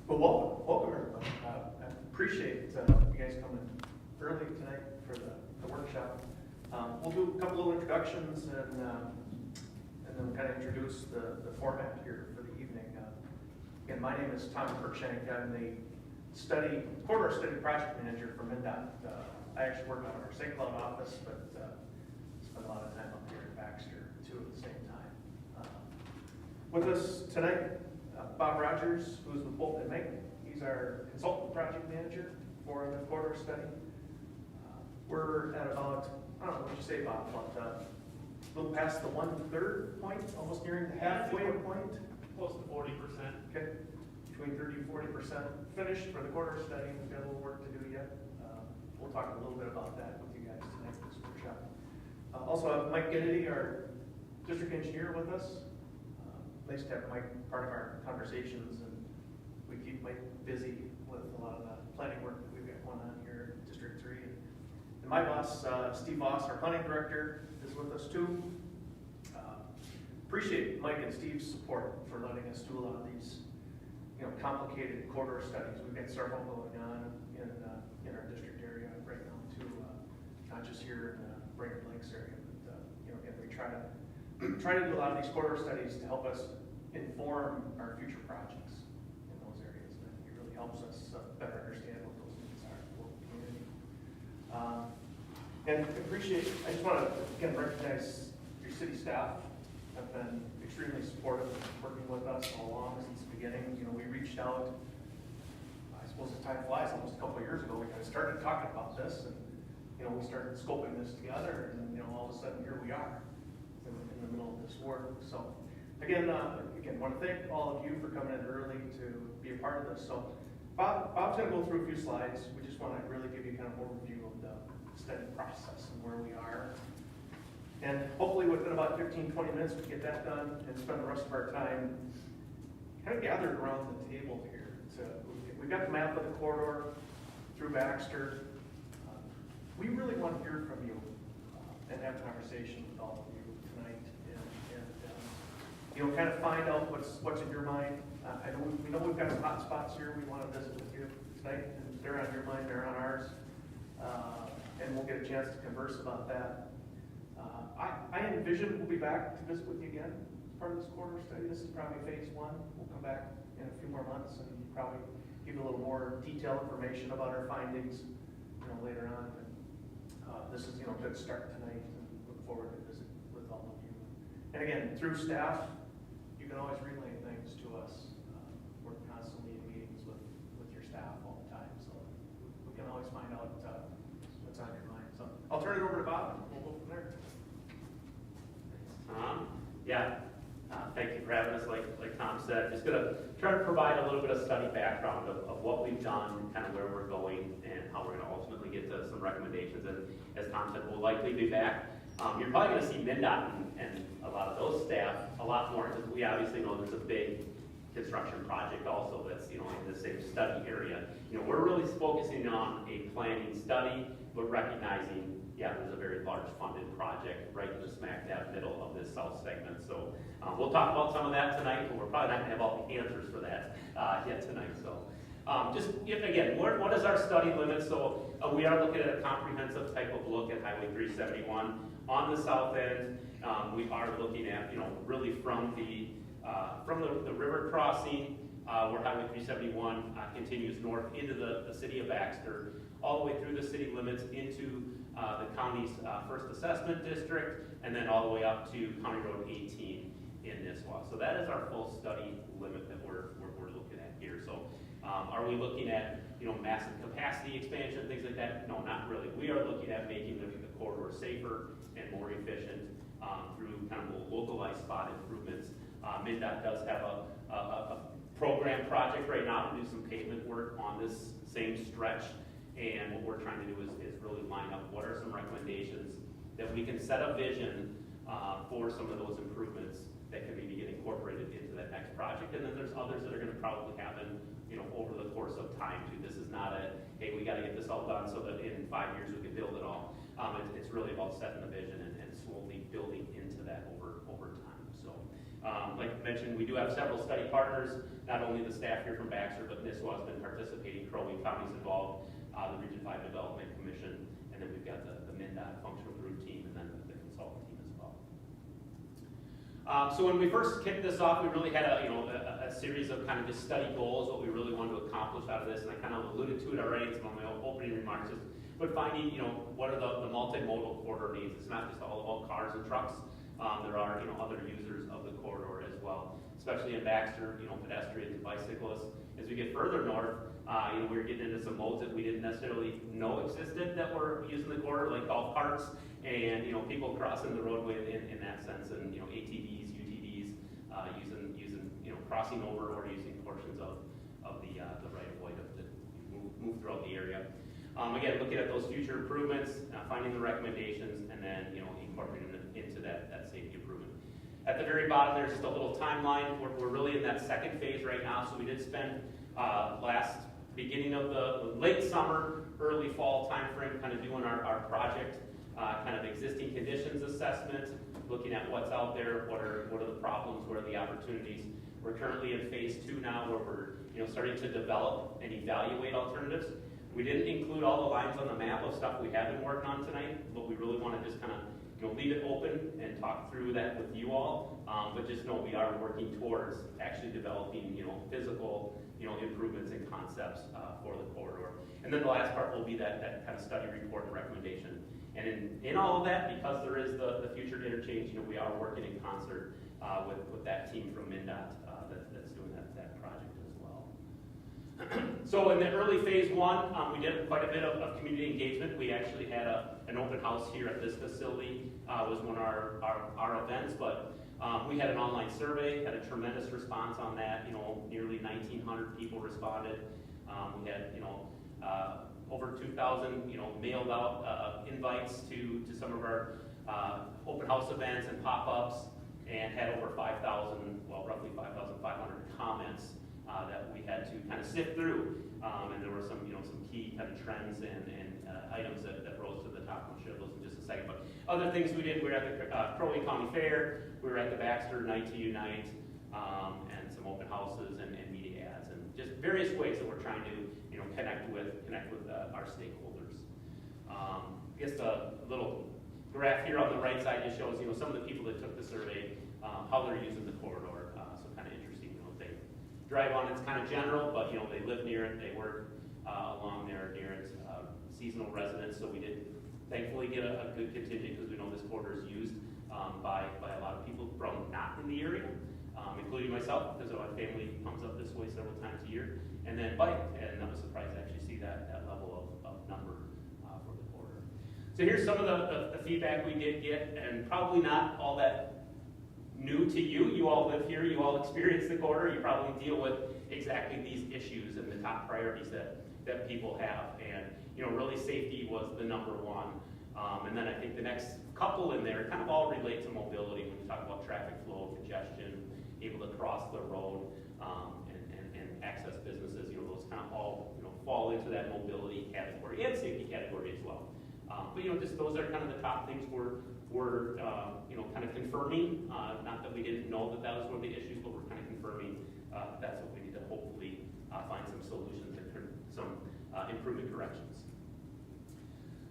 Well, welcome everybody. I appreciate you guys coming early tonight for the workshop. We'll do a couple of introductions and then kind of introduce the format here for the evening. Again, my name is Tom Kirkshank. I'm the corridor study project manager for MnDOT. I actually work out of our St. Cloud office, but spend a lot of time up here in Baxter too at the same time. With us tonight, Bob Rogers, who's with Bolt and Make. He's our consultant project manager for the corridor study. We're at about, I don't know, what did you say, Bob? About a little past the 1/3 point, almost nearing the halfway point. Close to 40%. Okay, between 30 and 40% finished for the corridor study. We've got a little work to do yet. We'll talk a little bit about that with you guys tonight in this workshop. Also have Mike Kennedy, our district engineer, with us. Nice to have Mike part of our conversations, and we keep Mike busy with a lot of the planning work that we've got going on here in District 3. And my boss, Steve Voss, our planning director, is with us too. Appreciate Mike and Steve's support for letting us do a lot of these, complicated corridor studies. We've got several going on in our district area right now too, not just here in the Brainerd Lakes area, but again, we try to do a lot of these corridor studies to help us inform our future projects in those areas. And it really helps us better understand what those needs are for the local community. And I just want to again recognize your city staff have been extremely supportive, working with us all along since the beginning. We reached out, I suppose as time flies, almost a couple of years ago, we kind of started talking about this, and we started scoping this together, and all of a sudden here we are in the middle of this work. So again, want to thank all of you for coming in early to be a part of this. So Bob's going to go through a few slides. We just want to really give you kind of an overview of the study process and where we are. And hopefully within about 15, 20 minutes, we get that done and spend the rest of our time kind of gathered around the table here. So we've got the map of the corridor through Baxter. We really want to hear from you and have a conversation with all of you tonight, and kind of find out what's in your mind. We know we've got some hot spots here we want to visit with you tonight, and they're on your mind, they're on ours, and we'll get a chance to converse about that. I envision we'll be back to visit with you again as part of this corridor study. This is probably phase 1. We'll come back in a few more months and probably give you a little more detailed information about our findings, later on. This is, a good start tonight, and look forward to visit with all of you. And again, through staff, you can always relay things to us. We're constantly in meetings with your staff all the time, so we can always find out what's on your mind. So I'll turn it over to Bob, and we'll go from there. Thank you for having us. Like Tom said, just going to try to provide a little bit of study background of what we've done, kind of where we're going, and how we're going to ultimately get to some recommendations. And as Tom said, we'll likely be back. You're probably going to see MnDOT and a lot of those staff a lot more, because we obviously know there's a big construction project also that's in the same study area. We're really focusing on a planning study, but recognizing there's a very large funded project right in the smack dab middle of this south segment. So we'll talk about some of that tonight, but we're probably not going to have all the answers for that yet tonight. So again, what is our study limit? So we are looking at a comprehensive type of look at Highway 371 on the south end. We are looking at really from the river crossing where Highway 371 continues north into the city of Baxter, all the way through the city limits into the county's first assessment district, and then all the way up to County Road 18 in Nisswa. So that is our full study limit that we're looking at here. So are we looking at massive capacity expansion, things like that? No, not really. We are looking at making the corridor safer and more efficient through kind of localized spot improvements. MnDOT does have a program project right now to do some pavement work on this same stretch. And what we're trying to do is really line up what are some recommendations that we can set a vision for some of those improvements that can maybe get incorporated into that next project. And then there's others that are going to probably happen, over the course of time too. This is not hey, we got to get this all done so that in 5 years we can build it all. It's really about setting the vision and slowly building into that over time. So Like I mentioned, we do have several study partners, not only the staff here from Baxter, but NISWA has been participating, Crow Wing County's involved, the Region 5 Development Commission, and then we've got the MnDOT functional group team, and then the consultant team as well. So when we first kicked this off, we really had a series of kind of just study goals, what we really wanted to accomplish out of this, and I kind of alluded to it already in some of my opening remarks, but finding, what are the multimodal corridor needs. It's not just all about cars and trucks. There are, other users of the corridor as well, especially in Baxter, pedestrians and bicyclists. As we get further north, we're getting into some modes that we didn't necessarily know existed that were using the corridor, like golf carts and, people crossing the roadway in that sense, and, ATVs, UTVs, using, crossing over or using portions of the right of way to move throughout the area. Again, looking at those future improvements, finding the recommendations, and then, incorporating them into that safety improvement. At the very bottom, there's just a little timeline. We're really in that second phase right now, so we did spend beginning of the late summer, early fall timeframe, kind of doing our project, kind of existing conditions assessment, looking at what's out there, what are the problems, what are the opportunities. We're currently in phase 2 now, where we're starting to develop and evaluate alternatives. We didn't include all the lines on the map of stuff we have been working on tonight, but we really want to just kind of leave it open and talk through that with you all. But just know we are working towards actually developing physical improvements and concepts for the corridor. And then the last part will be that kind of study report and recommendation. And in all of that, because there is the future interchange, we are working in concert with that team from MnDOT that's doing that project as well. So in the early phase 1, we did quite a bit of community engagement. We actually had an open house here at this facility, was one of our events, but we had an online survey, had a tremendous response on that. Nearly 1,900 people responded. We had, over 2,000, mailed out invites to some of our open house events and pop-ups, and had over 5,000, well, roughly 5,500 comments that we had to kind of sift through. And there were some key kind of trends and items that rose to the top. I'll share those in just a second. But other things we did, we were at the Crow Wing County Fair, we were at the Baxter Night to Unite, and some open houses and media ads, and just various ways that we're trying to connect with our stakeholders. I guess the little graph here on the right side just shows some of the people that took the survey, how they're using the corridor. So kind of interesting. They drive on, it's kind of general, but they live near it, they work along there near it. Seasonal residents, so we did thankfully get a good contingent, because we know this corridor is used by a lot of people from not in the area, including myself, because my family comes up this way several times a year, and then bike, and I was surprised to actually see that level of number for the corridor. So here's some of the feedback we did get, and probably not all that new to you. You all live here, you all experience the corridor, you probably deal with exactly these issues and the top priorities that people have, and really safety was the number one. And then I think the next couple in there kind of all relate to mobility when you talk about traffic flow, congestion, able to cross the road, and access businesses. Those kind of all fall into that mobility category and safety category as well. But just those are kind of the top things we're kind of confirming. Not that we didn't know that was one of the issues, but we're kind of confirming that's what we need to hopefully find some solutions and some improvement corrections.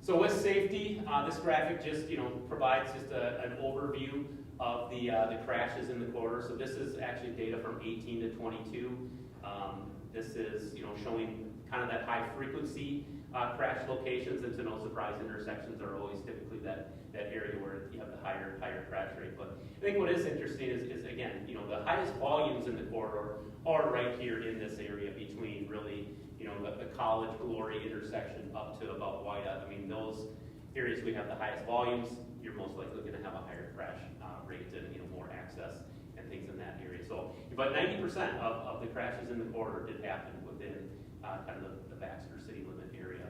So with safety, this graphic just provides just an overview of the crashes in the corridor. So this is actually data from 18 to 22. This is showing kind of that high frequency crash locations, and to no surprise, intersections are always typically that area where you have the higher crash rate. But I think what is interesting is again, the highest volumes in the corridor are right here in this area between really the College Glory intersection up to about Wyandotte. I mean, those areas we have the highest volumes, you're most likely going to have a higher crash rate and more access and things in that area. So, but 90% of the crashes in the corridor did happen within kind of the Baxter city limit area.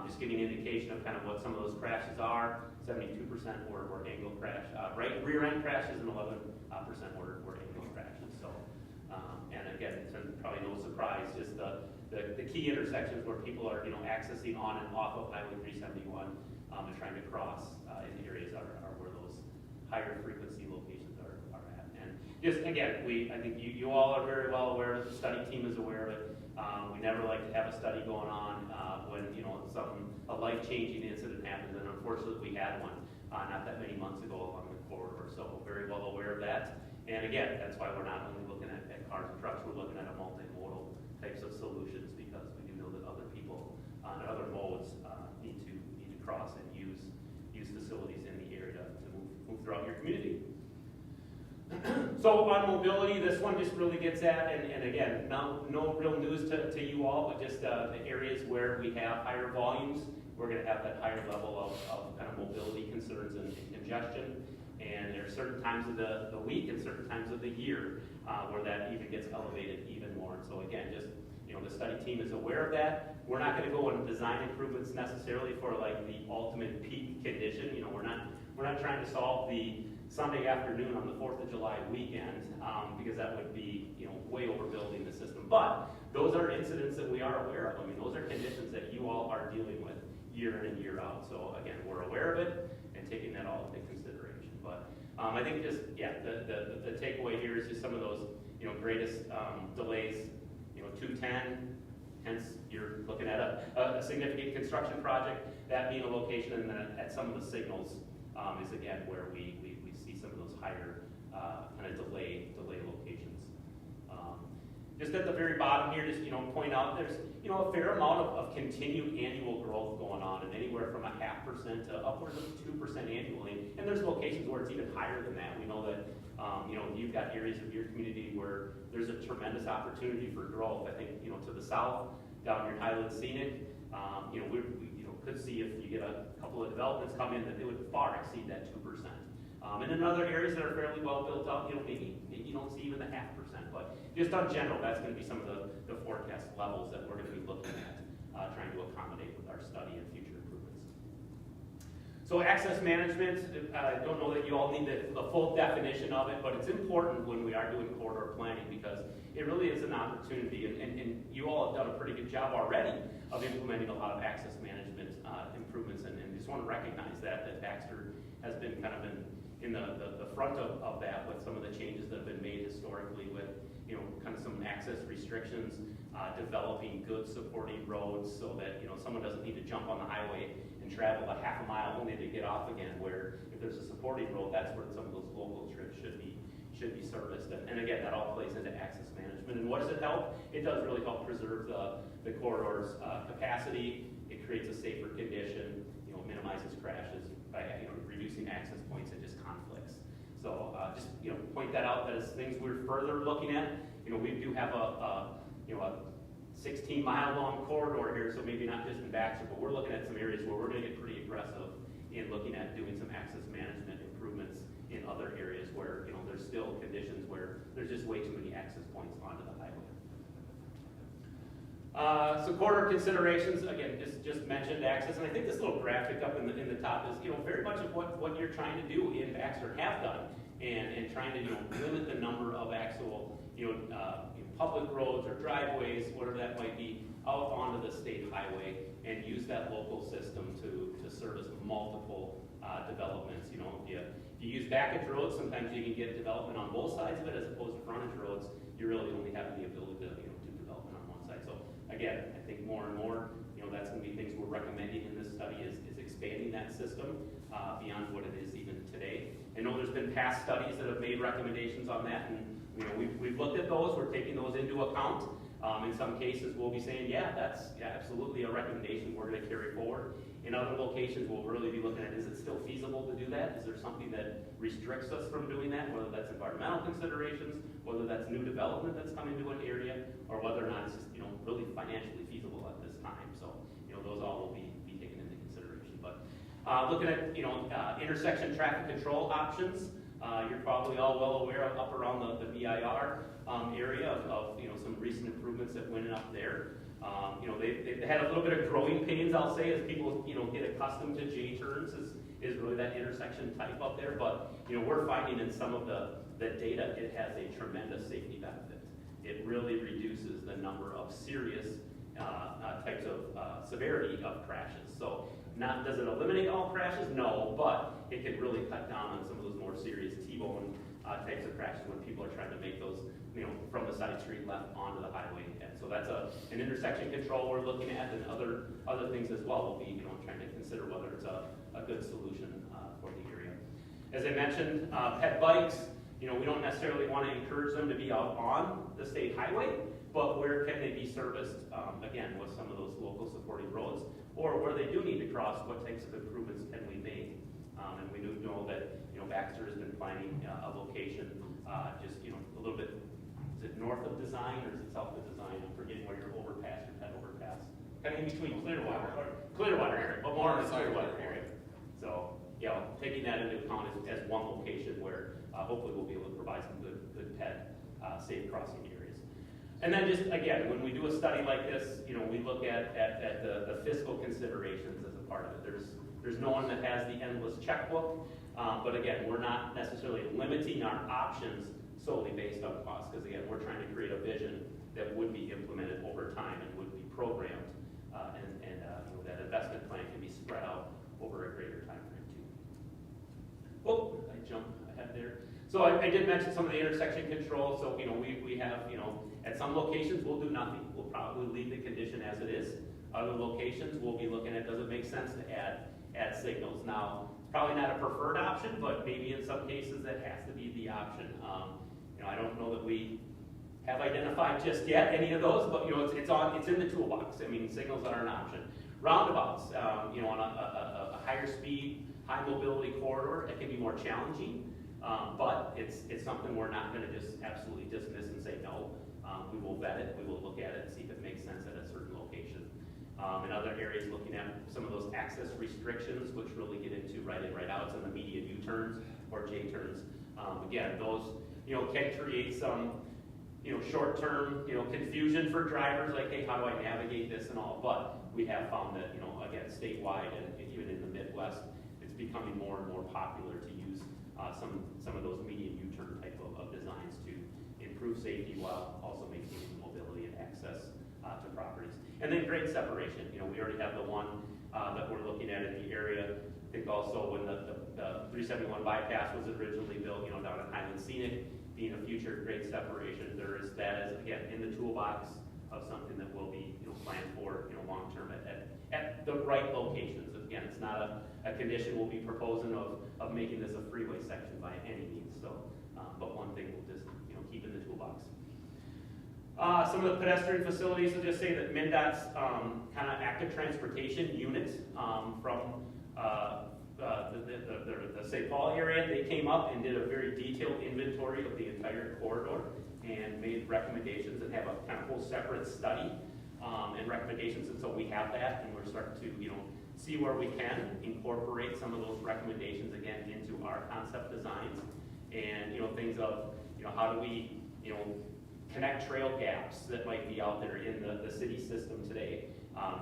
Just giving an indication of kind of what some of those crashes are. 72% were angle crash, rear end crashes, and 11% were angle crashes. So, and again, it's probably no surprise, just the key intersections where people are accessing on and off of Highway 371 and trying to cross in areas are where those higher frequency locations are at. And just again, I think you all are very well aware, the study team is aware of it. We never like to have a study going on when, you know, a life-changing incident happens, and unfortunately we had one not that many months ago along the corridor, so very well aware of that. And again, that's why we're not only looking at cars and trucks, we're looking at a multimodal types of solutions, because we do know that other people on other modes need to cross and use facilities in the area to move throughout your community. So on mobility, this one just really gets at, and again, no real news to you all, but just the areas where we have higher volumes, we're going to have that higher level of kind of mobility concerns and congestion. And there are certain times of the week and certain times of the year where that even gets elevated even more. So again, just, you know, the study team is aware of that. We're not going to go and design improvements necessarily for like the ultimate peak condition. You know, we're not trying to solve the Sunday afternoon on the 4th of July weekend because that would be, you know, way overbuilding the system. But those are incidents that we are aware of. I mean, those are conditions that you all are dealing with year in and year out. So again, we're aware of it and taking that all into consideration. But I think just, yeah, the takeaway here is just some of those, you know, greatest delays, you know, 210, hence you're looking at a significant construction project, that being a location, and then at some of the signals is again where we see some of those higher kind of delay locations. Just at the very bottom here, just, you know, point out there's, you know, a fair amount of continued annual growth going on, and anywhere from 0.5% to upwards of 2% annually. And there's locations where it's even higher than that. We know that, you know, you've got areas of your community where there's a tremendous opportunity for growth. I think, you know, to the south, down near Highland Scenic, you know, we could see if you get a couple of developments come in that they would far exceed that 2%. And in other areas that are fairly well built out, you know, maybe you don't see even the 0.5%. But just on general, that's going to be some of the forecast levels that we're going to be looking at, trying to accommodate with our study and future improvements. So access management, I don't know that you all need the full definition of it, but it's important when we are doing corridor planning because it really is an opportunity, and you all have done a pretty good job already of implementing a lot of access management improvements, and just want to recognize that Baxter has been kind of in the front of that with some of the changes that have been made historically with, you know, kind of some access restrictions, developing good supporting roads so that, you know, someone doesn't need to jump on the highway and travel a half a mile only to get off again, where if there's a supporting road, that's where some of those local trips should be serviced. And again, that all plays into access management. And what does it help? It does really help preserve the corridor's capacity. It creates a safer condition, you know, minimizes crashes by, you know, reducing access points and just conflicts. So just, you know, point that out that as things we're further looking at, you know, we do have a 16-mile long corridor here, so maybe not just in Baxter, but we're looking at some areas where we're going to get pretty aggressive in looking at doing some access management improvements in other areas where, you know, there's still conditions where there's just way too many access points onto the highway. So corridor considerations, again, just mentioned access, and I think this little graphic up in the top is, you know, very much of what you're trying to do in Baxter and have done, and trying to, you know, limit the number of actual, public roads or driveways, whatever that might be, out onto the state highway, and use that local system to service multiple developments. You know, if you use backage roads, sometimes you can get development on both sides of it, as opposed to frontage roads. You really only have the ability to, you know, do development on one side. So again, I think more and more, you know, that's going to be things we're recommending in this study is expanding that system beyond what it is even today. I know there's been past studies that have made recommendations on that, and you know, we've looked at those. We're taking those into account. In some cases, we'll be saying, yeah, that's absolutely a recommendation we're going to carry forward. In other locations, we'll really be looking at, is it still feasible to do that? Is there something that restricts us from doing that, whether that's environmental considerations, whether that's new development that's coming to an area, or whether or not it's just, you know, really financially feasible at this time. So, you know, those all will be taken into consideration. But looking at, you know, intersection traffic control options, you're probably all well aware of up around the VIR area of you know, some recent improvements that went up there. You know, they've had a little bit of growing pains, I'll say, as people, you know, get accustomed to J-turns is really that intersection type up there. But, you know, we're finding in some of the data, it has a tremendous safety benefit. It really reduces the number of serious types of severity of crashes. So does it eliminate all crashes? No, but it can really cut down on some of those more serious T-bone types of crashes when people are trying to make those, from the side street left onto the highway. And so that's an intersection control we're looking at, and other things as well. We'll be, trying to consider whether it's a good solution for the area. As I mentioned, pet bikes, we don't necessarily want to encourage them to be out on the state highway, but where can they be serviced, again, with some of those local supporting roads, or where they do need to cross, what types of improvements can we make? And we do know that, Baxter has been planning a location just, a little bit, is it north of Design or is it south of Design? I'm forgetting where your overpass, your pet overpass. Kind of in between Clearwater area, but more in the Clearwater area. So, taking that into account as one location where hopefully we'll be able to provide some good pet safe crossing areas. And then just, again, when we do a study like this, we look at the fiscal considerations as a part of it. There's no one that has the endless checkbook, but again, we're not necessarily limiting our options solely based on cost, because again, we're trying to create a vision that would be implemented over time and would be programmed, and that investment plan can be spread out over a greater time frame too. Oh, I jumped ahead there. So I did mention some of the intersection control. So we have at some locations we'll do nothing. We'll probably leave the condition as it is. Other locations we'll be looking at, does it make sense to add signals? Now, it's probably not a preferred option, but maybe in some cases that has to be the option. I don't know that we have identified just yet any of those, but it's in the toolbox. I mean, signals are an option. Roundabouts, on a higher speed, high mobility corridor, it can be more challenging, but it's something we're not going to just absolutely dismiss and say no. We will vet it, we will look at it and see if it makes sense at a certain location. In other areas, looking at some of those access restrictions, which really get into right in, right outs and the median U-turns or J-turns. Again, those can create some short-term confusion for drivers, like, hey, how do I navigate this and all? But we have found that again, statewide and even in the Midwest, it's becoming more and more popular to use some of those median U-turn type of designs to improve safety while also maintaining mobility and access to properties. And then grade separation. We already have the one that we're looking at in the area. I think also when the 371 bypass was originally built, down at Highland Scenic, being a future grade separation, there is that as again in the toolbox of something that will be planned for long term at the right locations. Again, it's not a condition we'll be proposing of making this a freeway section by any means. So, but one thing we'll just keep in the toolbox. Some of the pedestrian facilities will just say that MnDOT's kind of active transportation unit from the St. Paul area, they came up and did a very detailed inventory of the entire corridor and made recommendations and have a kind of whole separate study and recommendations. And so we have that, and we're starting to see where we can incorporate some of those recommendations again into our concept designs and things of how do we connect trail gaps that might be out there in the city system today.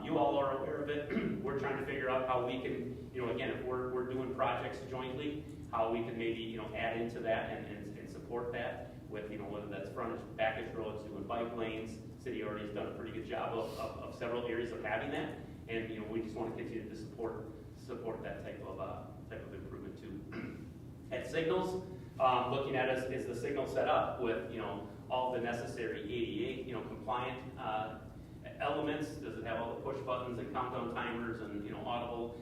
You all are aware of it. We're trying to figure out how we can, again, if we're doing projects jointly, how we can maybe, add into that and support that with, whether that's frontage, backage roads, doing bike lanes. City already has done a pretty good job of several areas of having that. And, we just want to continue to support that type of improvement too. At signals, looking at is the signal set up with, all the necessary ADA, compliant elements? Does it have all the push buttons and countdown timers and audible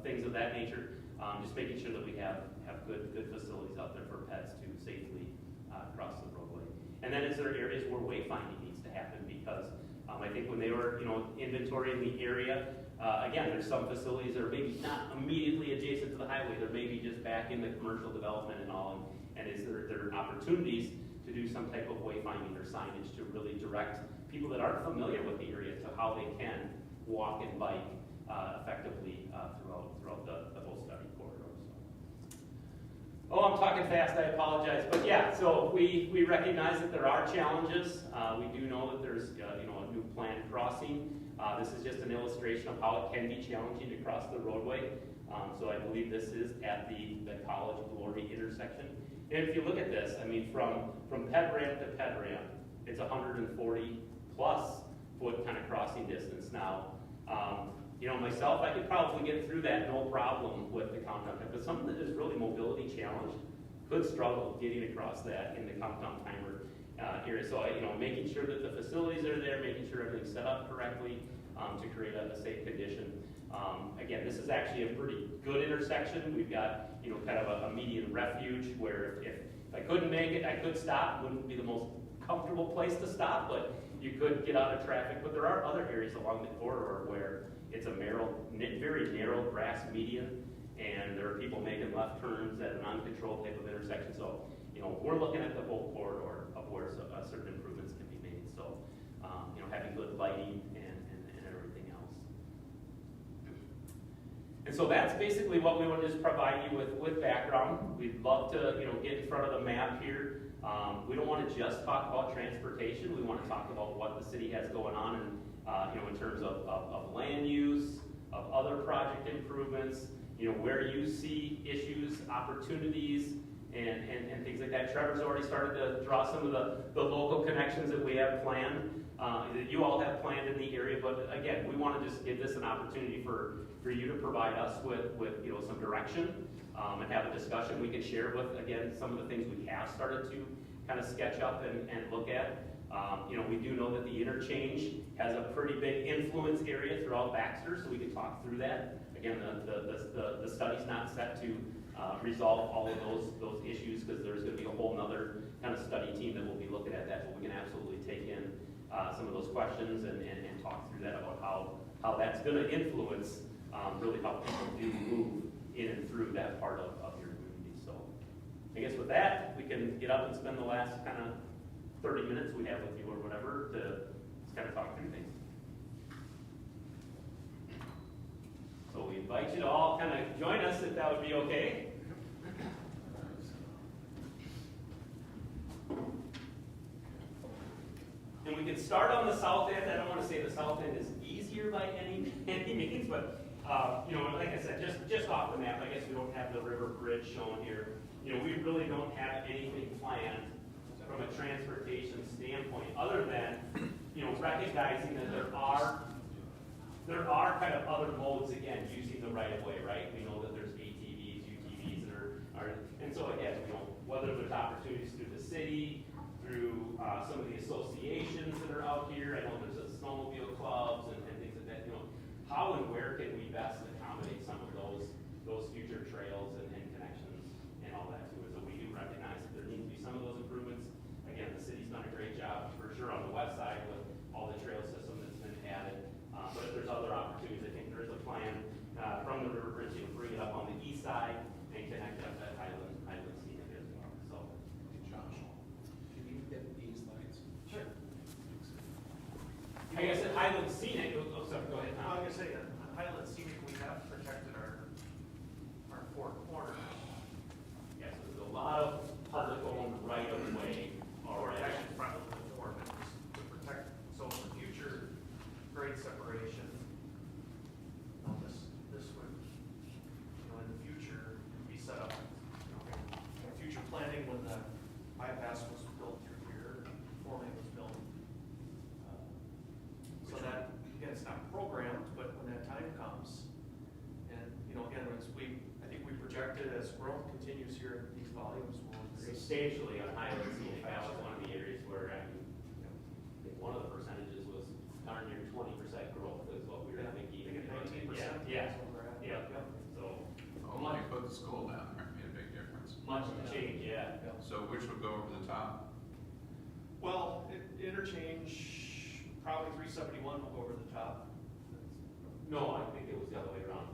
things of that nature? Just making sure that we have good facilities out there for pets to safely cross the roadway. And then is there areas where wayfinding needs to happen? Because I think when they were inventorying the area, again, there's some facilities that are maybe not immediately adjacent to the highway. They're maybe just back in the commercial development and all. And is there opportunities to do some type of wayfinding or signage to really direct people that aren't familiar with the area to how they can walk and bike effectively throughout the whole study corridor. So. Oh, I'm talking fast, I apologize. But yeah, so we recognize that there are challenges. We do know that there's a new planned crossing. This is just an illustration of how it can be challenging to cross the roadway. So I believe this is at the College Glory intersection. And if you look at this, I mean, from ped ramp to ped ramp, it's 140 plus foot kind of crossing distance now. Myself, I could probably get through that no problem with the countdown time, but someone that is really mobility challenged, could struggle getting across that in the countdown timer area. So, making sure that the facilities are there, making sure everything's set up correctly to create a safe condition. Again, this is actually a pretty good intersection. We've got, kind of a median refuge where if I couldn't make it, I could stop. Wouldn't be the most comfortable place to stop, but you could get out of traffic. But there are other areas along the corridor where it's a very narrow grass median, and there are people making left turns at an uncontrolled type of intersection. So, we're looking at the whole corridor of where certain improvements can be made. So, having good lighting and everything else. And so that's basically what we want to just provide you with background. We'd love to, get in front of the map here. We don't want to just talk about transportation. We want to talk about what the city has going on and, in terms of land use, of other project improvements, where you see issues, opportunities, and things like that. Trevor's already started to draw some of the local connections that we have planned, that you all have planned in the area. But again, we want to just give this an opportunity for you to provide us with some direction and have a discussion. We can share with, again, some of the things we have started to kind of sketch up and look at. We do know that the interchange has a pretty big influence area throughout Baxter, so we can talk through that. Again, the study's not set to resolve all of those issues, because there's going to be a whole nother kind of study team that will be looking at that, but we can absolutely take in some of those questions and talk through that about how that's going to influence really how people do move in and through that part of your community. So I guess with that, we can get up and spend the last kind of 30 minutes we have with you or whatever to just kind of talk through things. So we invite you to all kind of join us, if that would be okay. And we can start on the south end. I don't want to say the south end is easier by any means, but like I said, just off the map, I guess we don't have the river bridge shown here. We really don't have anything planned from a transportation standpoint, other than recognizing that there are kind of other modes, again, using the right of way, right? We know that there's ATVs, UTVs that are and so again, whether there's opportunities through the city, through some of the associations that are out here. I know there's a snowmobile clubs and things like that. How and where can we best accommodate some of those future trails and connections and all that too? So we do recognize that there needs to be some of those improvements. Again, the city's done a great job for sure on the west side with all the trail system that's been added. But if there's other opportunities, I think there's a plan from the river bridge to bring it up on the east side and connect it up at Highland Scenic as well. So, Josh, can you get these lights? sure. I guess at Highland Scenic, sorry, go ahead, Tom. I was going to say, on Highland Scenic, we have protected our four corners. Yeah, so there's a lot of public-owned right-of-way Or already. actually front of the door, but just to protect, so in the future, grade separation. This would, in the future, be set up, in future planning when the bypass was built through here, 4-lane was built. So that, again, it's not programmed, but when that time comes, and, again, I think we projected as growth continues here, these volumes will increase. Substantially on Highland Scenic, that was one of the areas where I think one of the percentages was darn near 20% growth is what we were thinking. I think 19%. Yeah, That's what we're at. yeah. Yep. So Well, when you put the school down there, it made a big difference. much to change, yeah. So which would go over the top? Well, interchange, probably 371 will go over the top. No, I think it was the other way around.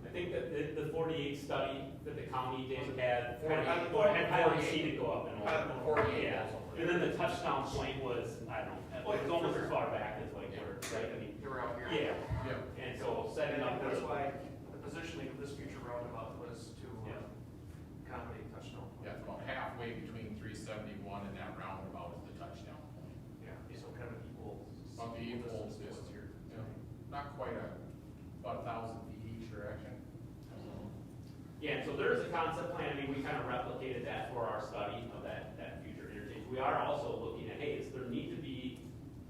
I think that the 48 study that the county did had Highland Scenic go up and over. Yeah, and then the touchdown point was, I don't know, it was almost as far back as like where, right? I mean, They were out here. yeah, Yeah. and so setting up. That's why the positioning of this future roundabout was to Yeah. accommodate touchdown. Yeah, about halfway between 371 and that roundabout is the touchdown point. Yeah, so kind of equal. About the equal distance here. Yeah. Not quite about 1,000 feet each direction. Yeah, so there is a concept plan. I mean, we kind of replicated that for our study of that future interchange. We are also looking at, hey, does there need to be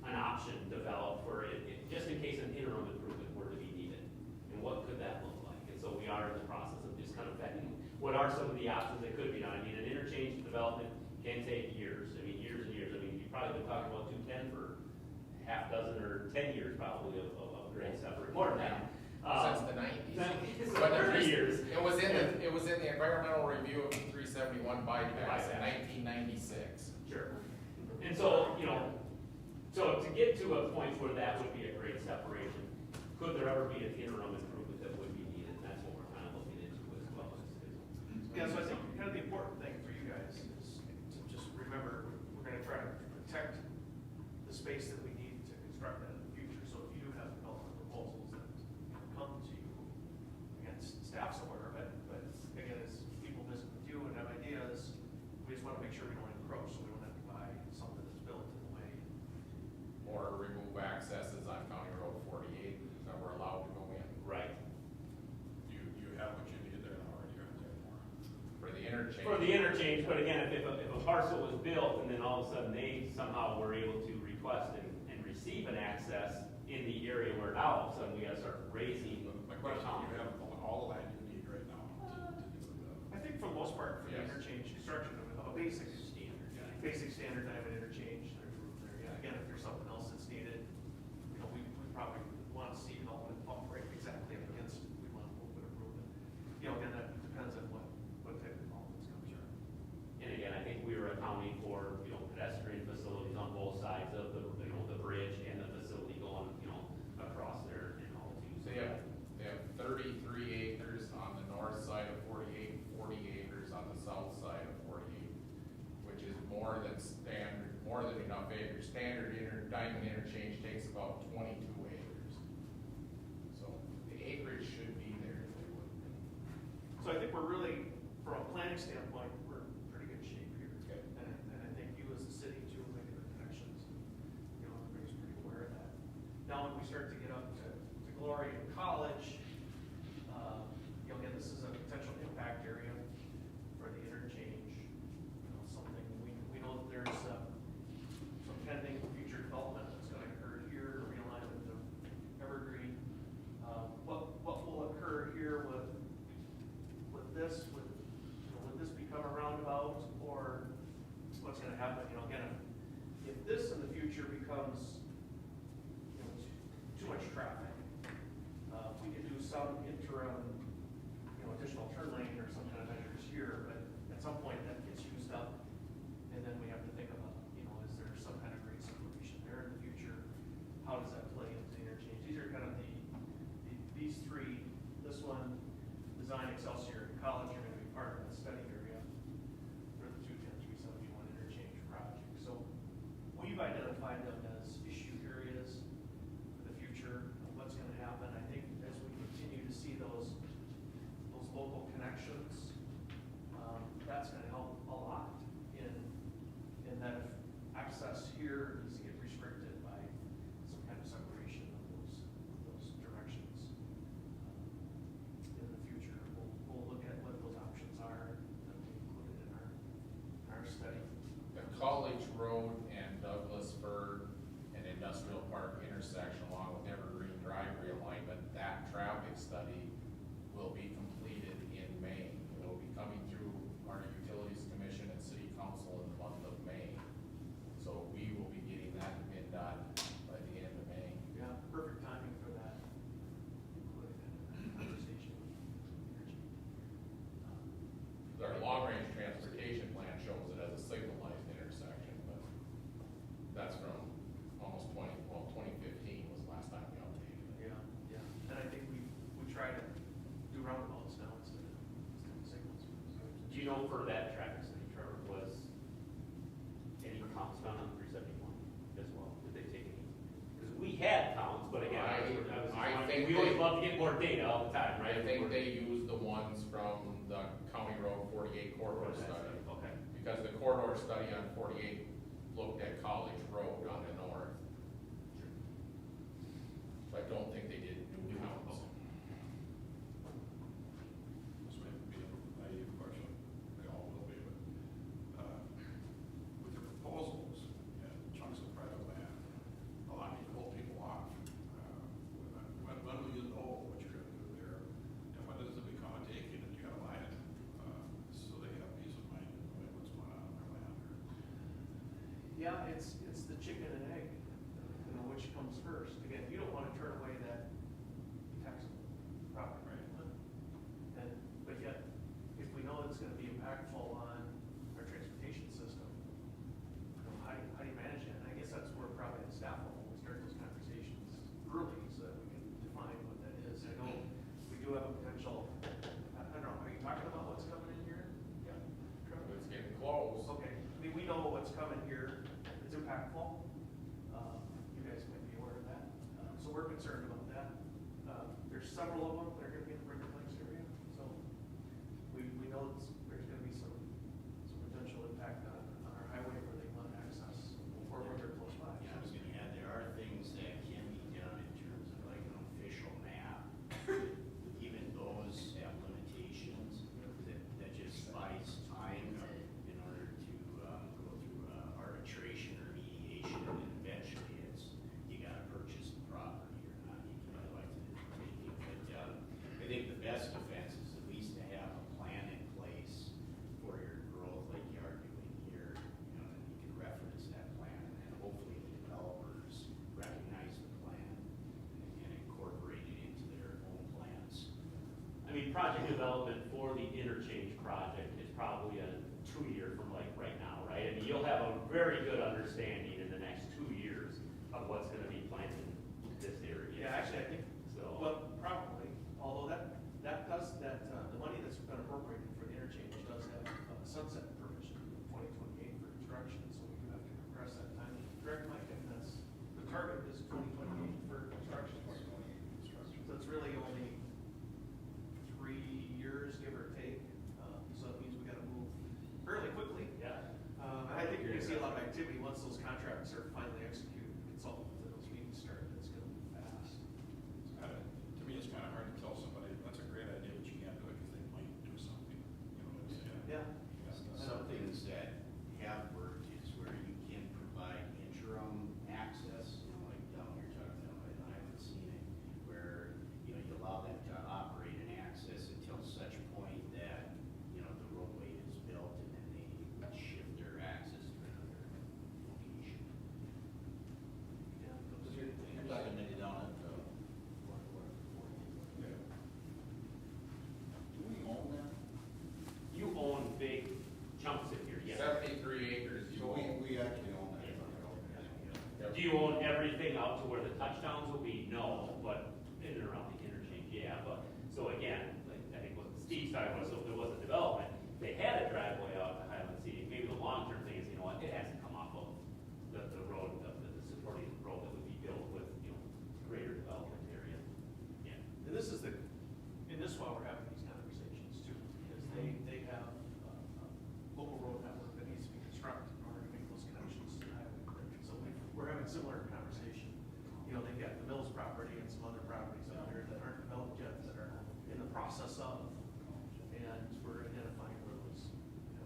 an option developed for it, just in case an interim improvement were to be needed? And what could that look like? And so we are in the process of just kind of vetting what are some of the options that could be done. I mean, an 10 years probably of grade separation, more than that. Since the nineties. Since But the 30 years. It was in the environmental review of the 371 bypass in 1996. Sure. And so, you know, so to get to a point where that would be a grade separation, could there ever be an interim improvement that would be needed? That's what we're kind of looking into as well. Yeah, so I think kind of the important thing for you guys is to just remember, we're gonna try to protect the space that we need to construct that in the future. So if you do have development proposals that come to you, again, staff's aware of it, but again, as people visit with you and have ideas, we just wanna make sure we don't encroach, so we don't have to buy something that's built in the way. Or remove accesses on County Road 48 that we're allowed to go in. Right. You have what you need there already, right there more. For the interchange. For the interchange, but again, if a parcel was built and then all of a sudden they somehow were able to request and receive an access in the area where now all of a sudden we gotta start raising. My question, you have all the land you need right now to do I think for the most part, for the Yes. interchange construction of a basic standard, basic standard, I have an interchange, there's room there, yeah. Again, if there's something else that's needed, you know, we probably want to see development bump right exactly up against, we want a little bit of improvement. You know, again, that depends on what type of development's coming through. And again, I think we were accounting for, you know, pedestrian facilities on both sides of the, you know, the bridge and the facility going, you know, across there and all too. So They have 33 acres on the north side of 48, 40 acres on the south side of 48, which is more than standard, more than enough acres. Standard diamond interchange takes about 22 acres. So the acreage should be there if they would. So I think we're really, from a planning standpoint, we're in pretty good shape here. Okay. And I think you as a city too, making the connections, you know, everybody's pretty aware of that. Now, when we start to get up to Glory and College, you know, again, this is a potential impact area for the interchange. You know, something, we know that there's some pending future development that's gonna occur here, realignment of Evergreen. What will occur here with this, would this become a roundabout, or what's gonna happen, you know, again, if this in the future becomes, you know, too much traffic, we could do some interim, you know, additional turn lane or some kind of measures here, but at some point that gets used up, and then we have to think about, you know, is there some kind of grade separation there in the future? How does that play into the interchange? These are kind of these three, this one, Design Excelsior, and College are gonna be part of the study area for the 210-371 interchange project. So we've identified them as issue areas for the future of what's gonna happen. I think as we continue to see those local connections, that's gonna help a lot in that if access here needs to get restricted by some kind of separation of those directions. In the future, we'll look at what those options are that we included in our study. The College Road and Douglasford and Industrial Park intersection along with Evergreen Drive realignment, that traffic study will be completed in May. It will be coming through our Utilities Commission and City Council in the month of May. So we will be getting that bid done by the end of May. Yeah, perfect timing for that. Included in the conversation with energy. Our long-range transportation plan shows it as a signalized intersection, but that's from almost 2015 was the last time we updated it. Yeah, yeah, and I think we try to do roundabouts now instead of signals. Do you know for that traffic study, Trevor, was any counts done on 371 as well? Did they take any? Because we had counts, but again, I think we always love to get more data all the time, right? I think they used the ones from the County Road 48 corridor study. Okay. Because the corridor study on 48 looked at College Road on the north. So I don't think they did new counts. This may be a naive question, they all will be, but, with the proposals and chunks of private land, allowing you to hold people off, when will you know what you're gonna do there? And when does it become a taking and you gotta buy it, so they have peace of mind in knowing what's going on their land? Yeah, it's the chicken and egg, you know, which comes first. Again, development for the interchange project is probably a 2-year from like right now, right? I mean, you'll have a very good understanding in the next 2 years of what's gonna be planned in this area. Yeah, actually, I think, So, well, probably, although the money that's been appropriated for the interchange does have a sunset provision in 2028 for construction, so we do have to compress that time. Correct, Mike, and the target is 2028 for construction. So it's really only 3 years, give or take, so it means we gotta move fairly quickly. yeah. And I think you're gonna see a lot of activity once those contracts are finally executed, consultants and those meetings start, it's gonna move fast. To me, it's kind of hard to tell somebody, that's a great idea, but you can't do it because they might do something, you know what I'm saying? Yeah. Some things that have worked is where you can provide interim access, you know, like down here, talking down by the Highland Scenic, where, you know, you allow them to operate and access until such point that, you know, the roadway is built and then they shift their access to another location. Yeah. You're talking maybe down at, Yeah. do we own that? You own big chunks in here, yes. 73 acres, you So own. we actually own that. Do you own everything out to where the touchdowns will be? No, but in and around the interchange, yeah, but, so again, like, I think what Steve's talking about, so if there was a development, they had a driveway out to Highland City, maybe the long-term thing is, you know what, it has to come off of the road, the supporting road that would be built with, you know, greater development area. Yeah. And this is and this is why we're having these conversations too, because they have a local road network that needs to be constructed in order to make those connections to the highway grid. So we're having similar conversation. You know, they've got the Mills property and some other properties out there that aren't developed yet, that are in the process of, and we're identifying where those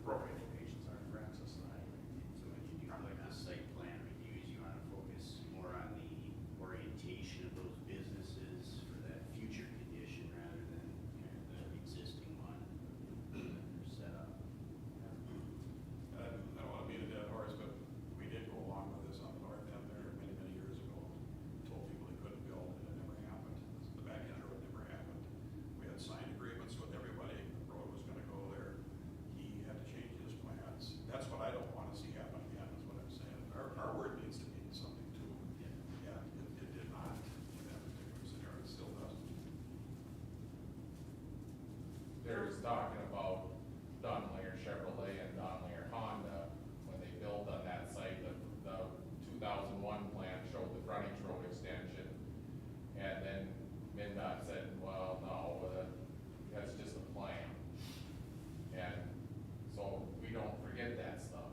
appropriate locations are for access to the highway. So when you do like the site plan reviews, you want to focus more on the orientation of those businesses for that future condition rather than, you know, the existing one that they're set up. I don't want to beat a dead horse, but we did go along with this on the north end there many, many years ago. Told people they couldn't build, and it never happened. The back end road never happened. We had signed agreements with everybody, the road was gonna go there. He had to change his plans. That's what I don't want to see happen again, is what I'm saying. Our word needs to mean something too. Yeah, it did not in that particular scenario, it still doesn't. There's talking about Dunleer Chevrolet and Dunleer Honda, when they built on that site, the 2001 plan showed the frontage road extension. And then MnDOT said, well, no, that's just a plan. And so we don't forget that stuff.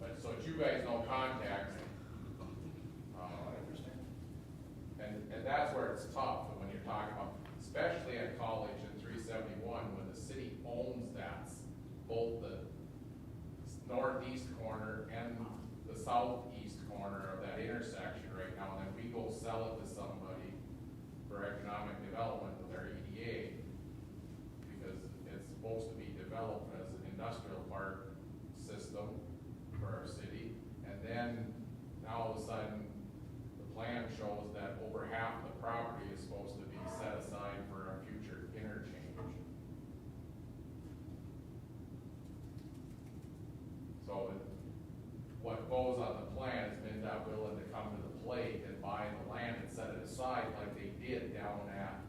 But so that you guys know context. And that's where it's tough when you're talking about, especially at College and 371, when the city owns that, both the northeast corner and the southeast corner of that intersection right now, and then we go sell it to somebody for economic development with their EDA, because it's supposed to be developed as an industrial park system for our city, and then now all of a sudden, the plan shows that over half the property is supposed to be set aside for a future interchange. So what goes on the plan is MnDOT willing to come to the plate and buy the land and set it aside like they did down at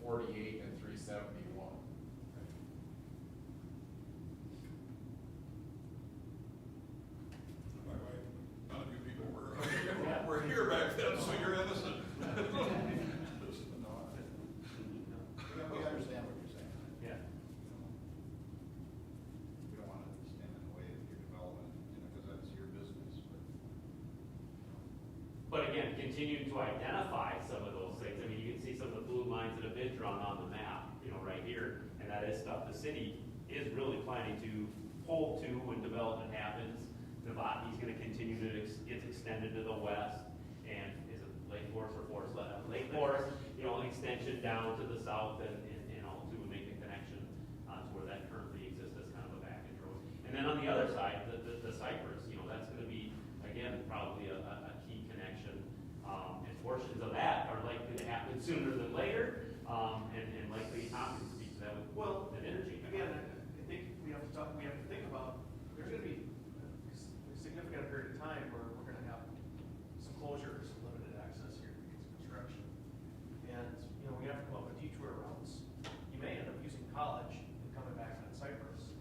48 and 371. By the way, none of you people were here back then, so you're innocent. We understand what you're saying. Yeah. We don't want to stand in the way of your development, you know, because that's your business, but. But again, continuing to identify some of those things, I mean, you can see some of the blue lines that have been drawn on the map, you know, right here, and that is stuff the city is really planning to hold to when development happens. Novotny's gonna continue to, gets extended to the west, and is it Lake Forest or Forest Left? Lake Forest, you know, an extension down to the south and all to make a connection, to where that currently exists as kind of a backend road. And then on the other side, the Cypress, you know, that's gonna be, again, probably a key connection. And portions of that are likely to happen sooner than later, and likely Tom can speak to that with closure is limited access here because of construction. And, you know, we have to come up with detour routes. You may end up using College and coming back on Cypress.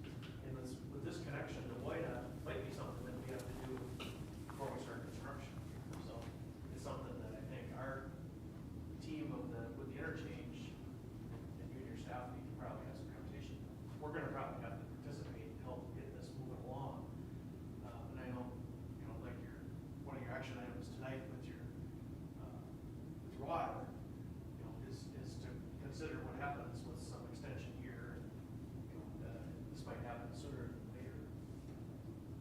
And with this connection to Wayna, might be something that we have to do before we start construction. So it's something that I think our team with the interchange and you and your staff need to probably have some conversation. We're gonna probably have to participate and help get this moving along. And I know, you know, like one of your action items tonight with your water, you know, is to consider what happens with some extension here. You know, this might happen sooner than later.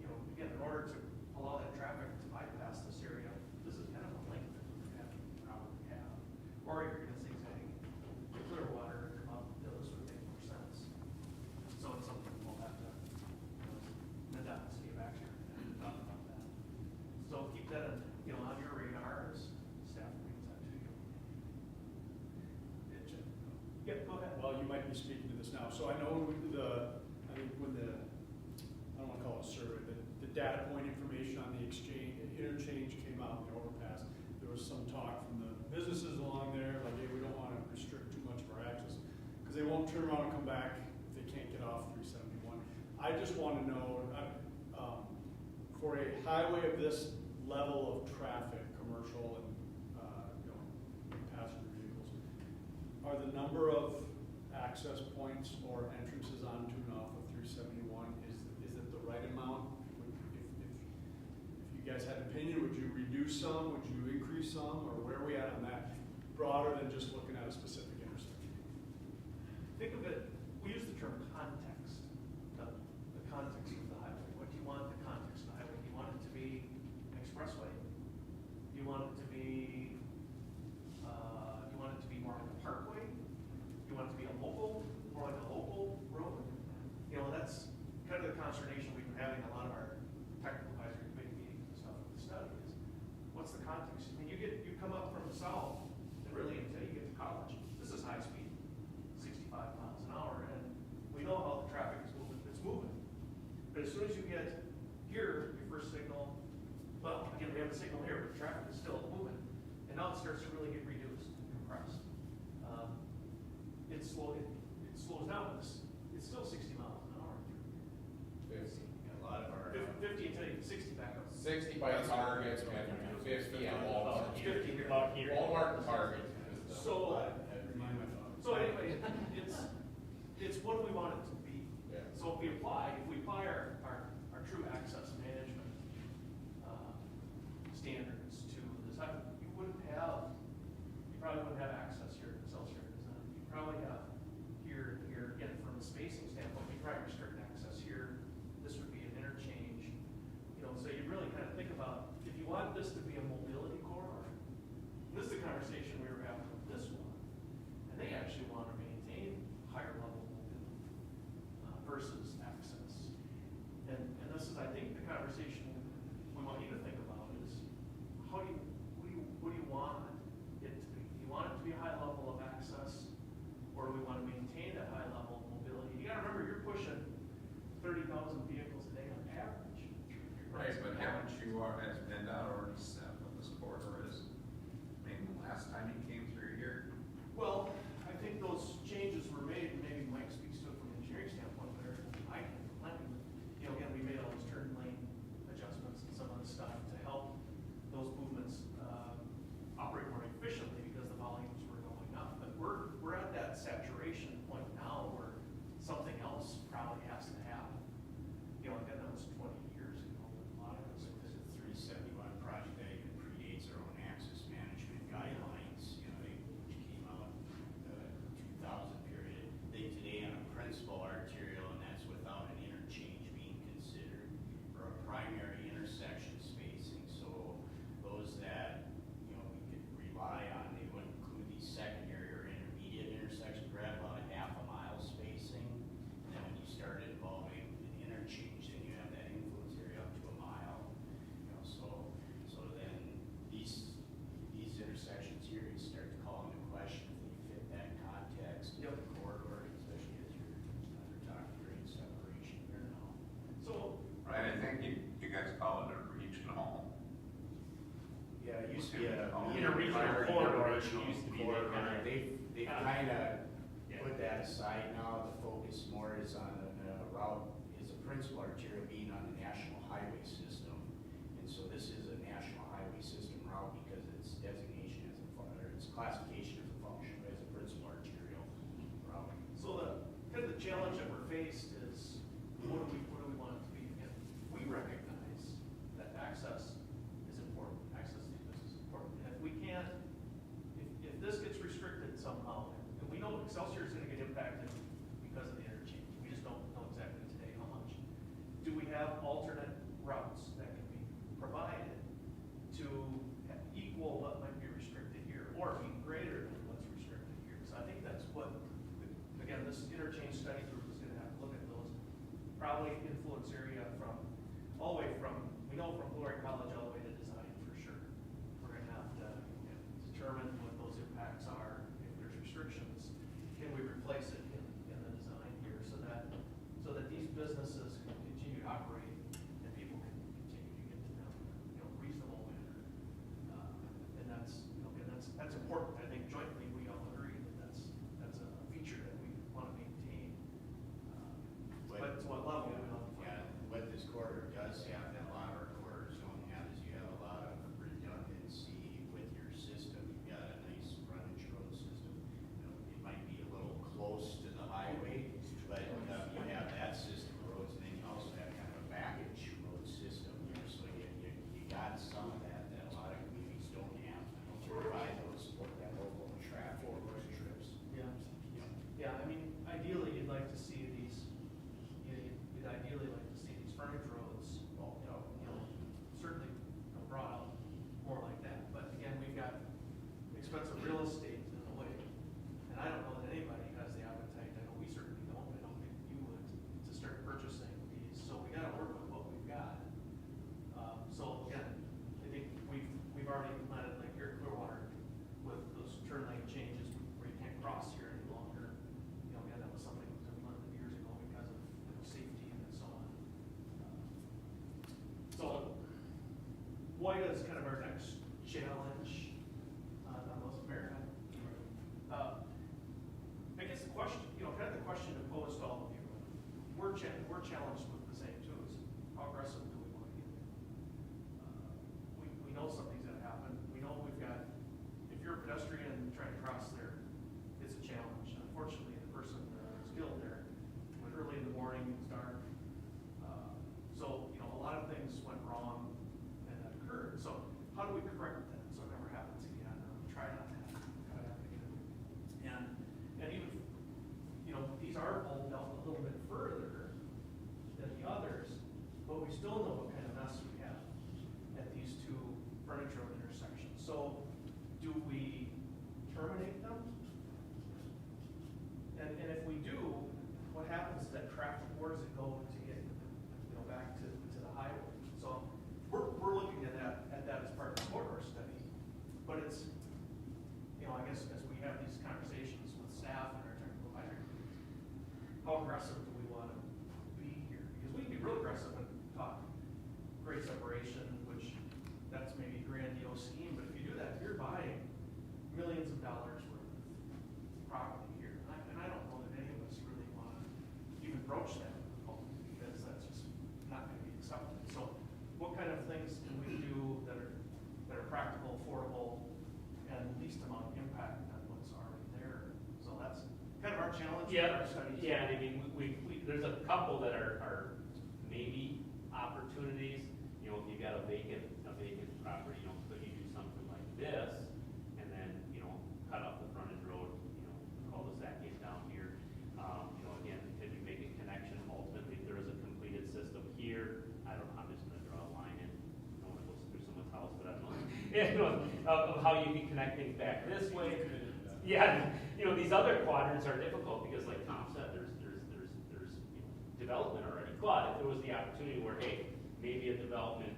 You know, again, in order to allow that traffic to bypass this area, this is kind of a link that we're gonna have to probably have. Or you're gonna zigzag the Clearwater and come up, you know, this would make more sense. So it's something we'll have to, the city of Baxter, talk about that. So keep that, you know, on your radar as staff brings that to you. Yep, go ahead. Well, you might be speaking to this now. So I know I think when I don't want to call it a survey, but the data point information on the interchange came out, the overpass, there was some talk from the businesses along there, like, hey, we don't want to restrict too much of our access, because they won't turn around and come back if they can't get off 371. I just want to know, for a highway of this level of traffic, commercial and, you know, passenger vehicles, are the number of access points or entrances onto and off of 371, is it the right amount? If you guys had an opinion, would you reduce some, would you increase some, or where are we at on that, broader than just looking at a specific intersection? Think of it, we use the term context, the context of the highway. What do you want the context of the highway? Do you want it to be an expressway? Do you want it to be, more like a parkway? Do you want it to be more like a local road? You know, that's kind of the consternation we've been having in a lot of our technical advisory committee meetings and stuff with the study is, what's the context? I mean, you come up from the south, and really until you get to College, this is high speed, 65 miles an hour, and we know how the traffic is moving, it's moving. But as soon as you get here, your first signal, well, again, we have a signal here, but traffic is still moving, and now it starts to really get reduced and compressed. It slows down, but it's still 60 miles an hour. 50. A lot of our. 50 until you get 60 back up. 60 by Target and 50 at Walmart. 50 here. Walmart and Target. So, Remind my thought. so anyway, it's what do we want it to be? Yeah. So if we apply our true access management standards to this, you probably wouldn't have access here to cell share design. You probably have here, again, from a spacing standpoint, you probably restrict access here. This would be an interchange. You know, so you really kind of think about, if you want this to be a mobility corridor, this is the conversation we were having with this one. And they actually want to maintain higher level mobility versus access. And this is, I think, the conversation we want you to think about is, used to be a. Interregional corridor, it used to be that Corridor. kind of. They've kinda put that aside now, the focus more is on the route, is a principal arterial being on the national highway system. And so this is a national highway system route because its designation as or its classification as a function as a principal arterial route. So kind of the challenge that we're faced is, what do we want it to be? And we recognize that access is important, access to business is important. And if we can't, if this gets restricted somehow, and we know Excelsior is gonna get impacted because of the interchange, we just don't know exactly today how much. Do we have alternate routes that can be provided to equal what might be restricted here, or be greater than what's restricted here? So I think that's what, again, this interchange study group is gonna have to look at those, probably influence area from, all the way from, we know from Glory College all the way to design for sure. We're gonna have to determine what those impacts are, if there's restrictions, can we replace it in the design here so that these businesses can continue to operate and people can continue to get to them, reasonable manner. And that's, again, that's important. I think jointly we all agree that that's a feature that we want to maintain. But to what level, we don't. Yeah, what this corridor does have that a lot of our corridors don't have is you have a lot of redundancy with your system. You've got a nice frontage road system. It might be a little close to the highway, but you have that system of roads, and then you also have kind of a baggage road system here. So you got some of that a lot of communities don't have to provide those for that local traffic road trips. Yeah. Yeah, I mean, ideally, you'd like to see these, you'd ideally like to see these frontage roads, certainly brought out more like that. But again, we've got expensive real estate in the way. And I don't know that anybody has the appetite, I know we certainly don't, I don't think you would, to start purchasing these. So we gotta work with what we've got. So again, I think we've already implemented, like here at Clearwater, with those turn lane changes where you can't cross here any longer. Again, that was something that was implemented years ago because of safety and so on. So WIDA is kind of our next challenge on those American. I guess the question, kind of the question to pose to all of you, we're challenged with the same too, is how aggressive do we want to get? We know something's gonna happen. We know we've got, if you're a pedestrian trying to cross there, it's a challenge. Unfortunately, the person was killed there, went early in the morning, it was dark. So, a lot of things went wrong and that occurred. So how do we correct that so it never happens again? Try not to happen again. And even, these are pulled out a little bit further than the others, but we still know what kind of mess we have at these two frontage road intersections. So do we terminate them? And if we do, what happens to that traffic? Where does it go to get, back to the highway? So we're looking at that as part of the corridor study, but it's, I guess as we have these conversations with staff and our technical advisory committees, how aggressive do we want to be here? Because we can be real aggressive and talk great separation, which that's maybe a grandiose scheme, but if you do that, you're buying millions of dollars worth of property here. And I don't know that any of us really want to even broach that because that's just not going to be accepted. So what kind of things can we do that are practical, affordable, and least amount of impact on what's already there? So that's kind of our challenge. Yeah, our studies. yeah, I mean, we there's a couple that are maybe opportunities. If you got a vacant property, could you do something like this, and then, cut off the frontage road, cul-de-sac in down here. Again, could you make a connection ultimately if there is a completed system here? I don't know, I'm just gonna draw a line in, I don't wanna go through someone's house, but I don't know. Of how you can connect things back this way. Yeah, these other quadrants are difficult because like Tom said, there's development already. But if there was the opportunity where, hey, maybe a development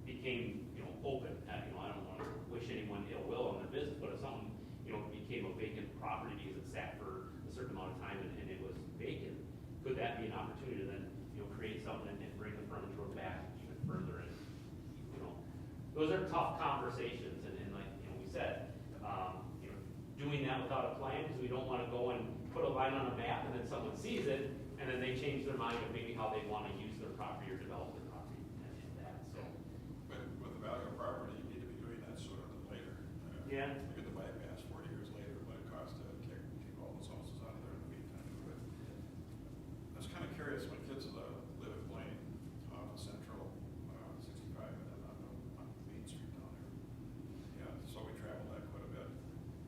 became, open, I don't want to wish anyone ill will on their business, but if something, became a vacant property because it sat for a certain amount of time and it was vacant, could that be an opportunity to then, create something and bring the frontage road back even further? And, those are tough conversations, and like, we said, doing that without a plan, because we don't want to go and put a line on a map and then someone sees it, and then they change their mind of maybe how they want to use their property or develop their property and that, so. But with the value of property, you need to be doing that sooner than later. Yeah. Look at the bypass 40 years later, what it costs to take all those houses out of there in the meantime. But I was kind of curious, when kids live at Blaine, on Central, 65, and then on Main Street down there. Yeah, so we traveled that quite a bit.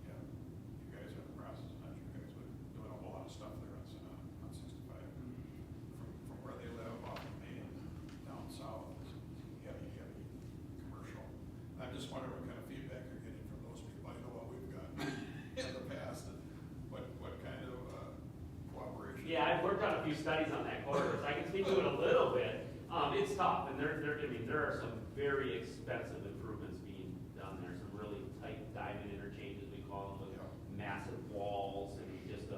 Yeah, you guys are in the process, not you guys, but doing a whole lot of stuff there on 65. From where they live off of Main down south, is heavy commercial. I'm just wondering what kind of feedback you're getting from those people. I know what we've gotten in the past, and what kind of cooperation. Yeah, I've worked on a few studies on that corridor, so I can speak to it a little bit. It's tough, and there are some very expensive improvements being done there, some really tight diamond interchanges, we call them, with massive walls, and just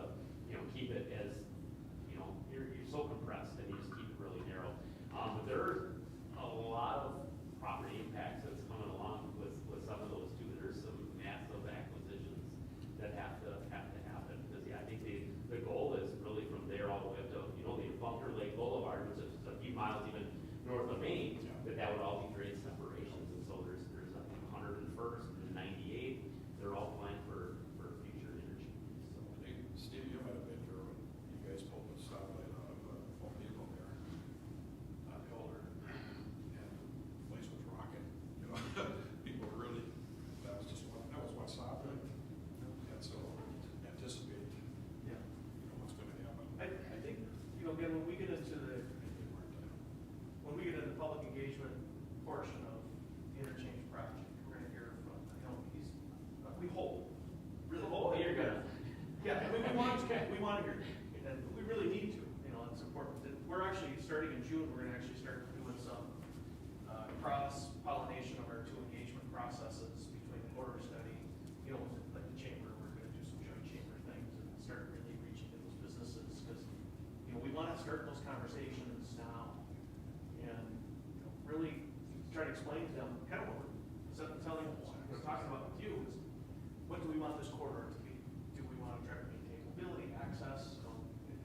keep it as, you're so compressed, and you just keep it really narrow. But there are a lot of property impacts that's coming along with some of those too. There's some massive acquisitions that have to happen, because I think the goal is really from there all the way up to, the Bunker Lake Boulevard, which is a few miles even north of Maine, that would all be grade separations, and so there's I think 101st and 98th, they're all planned for future interchanges, so. I think, Steve, you might have been here when you guys pulled the stoplight out of Home Depot there on Elder, and the place was rocking. People were really, that was one stop, right? And so anticipate, what's going to happen. I think, again, when we get into the public engagement portion of the interchange project, we're gonna hear from, we hope, really hope. You're gonna. Yeah, we want to hear, and we really need to, it's important. We're actually, starting in June, we're gonna actually start doing some cross-pollination of our two engagement processes between the corridor study, like the chamber, we're gonna do some joint chamber things and start really reaching to those businesses, because, we want to start those conversations now, and really try to explain to them kind of what we're talking about with you is, what do we want this corridor to be? Do we want to try to maintain mobility, access?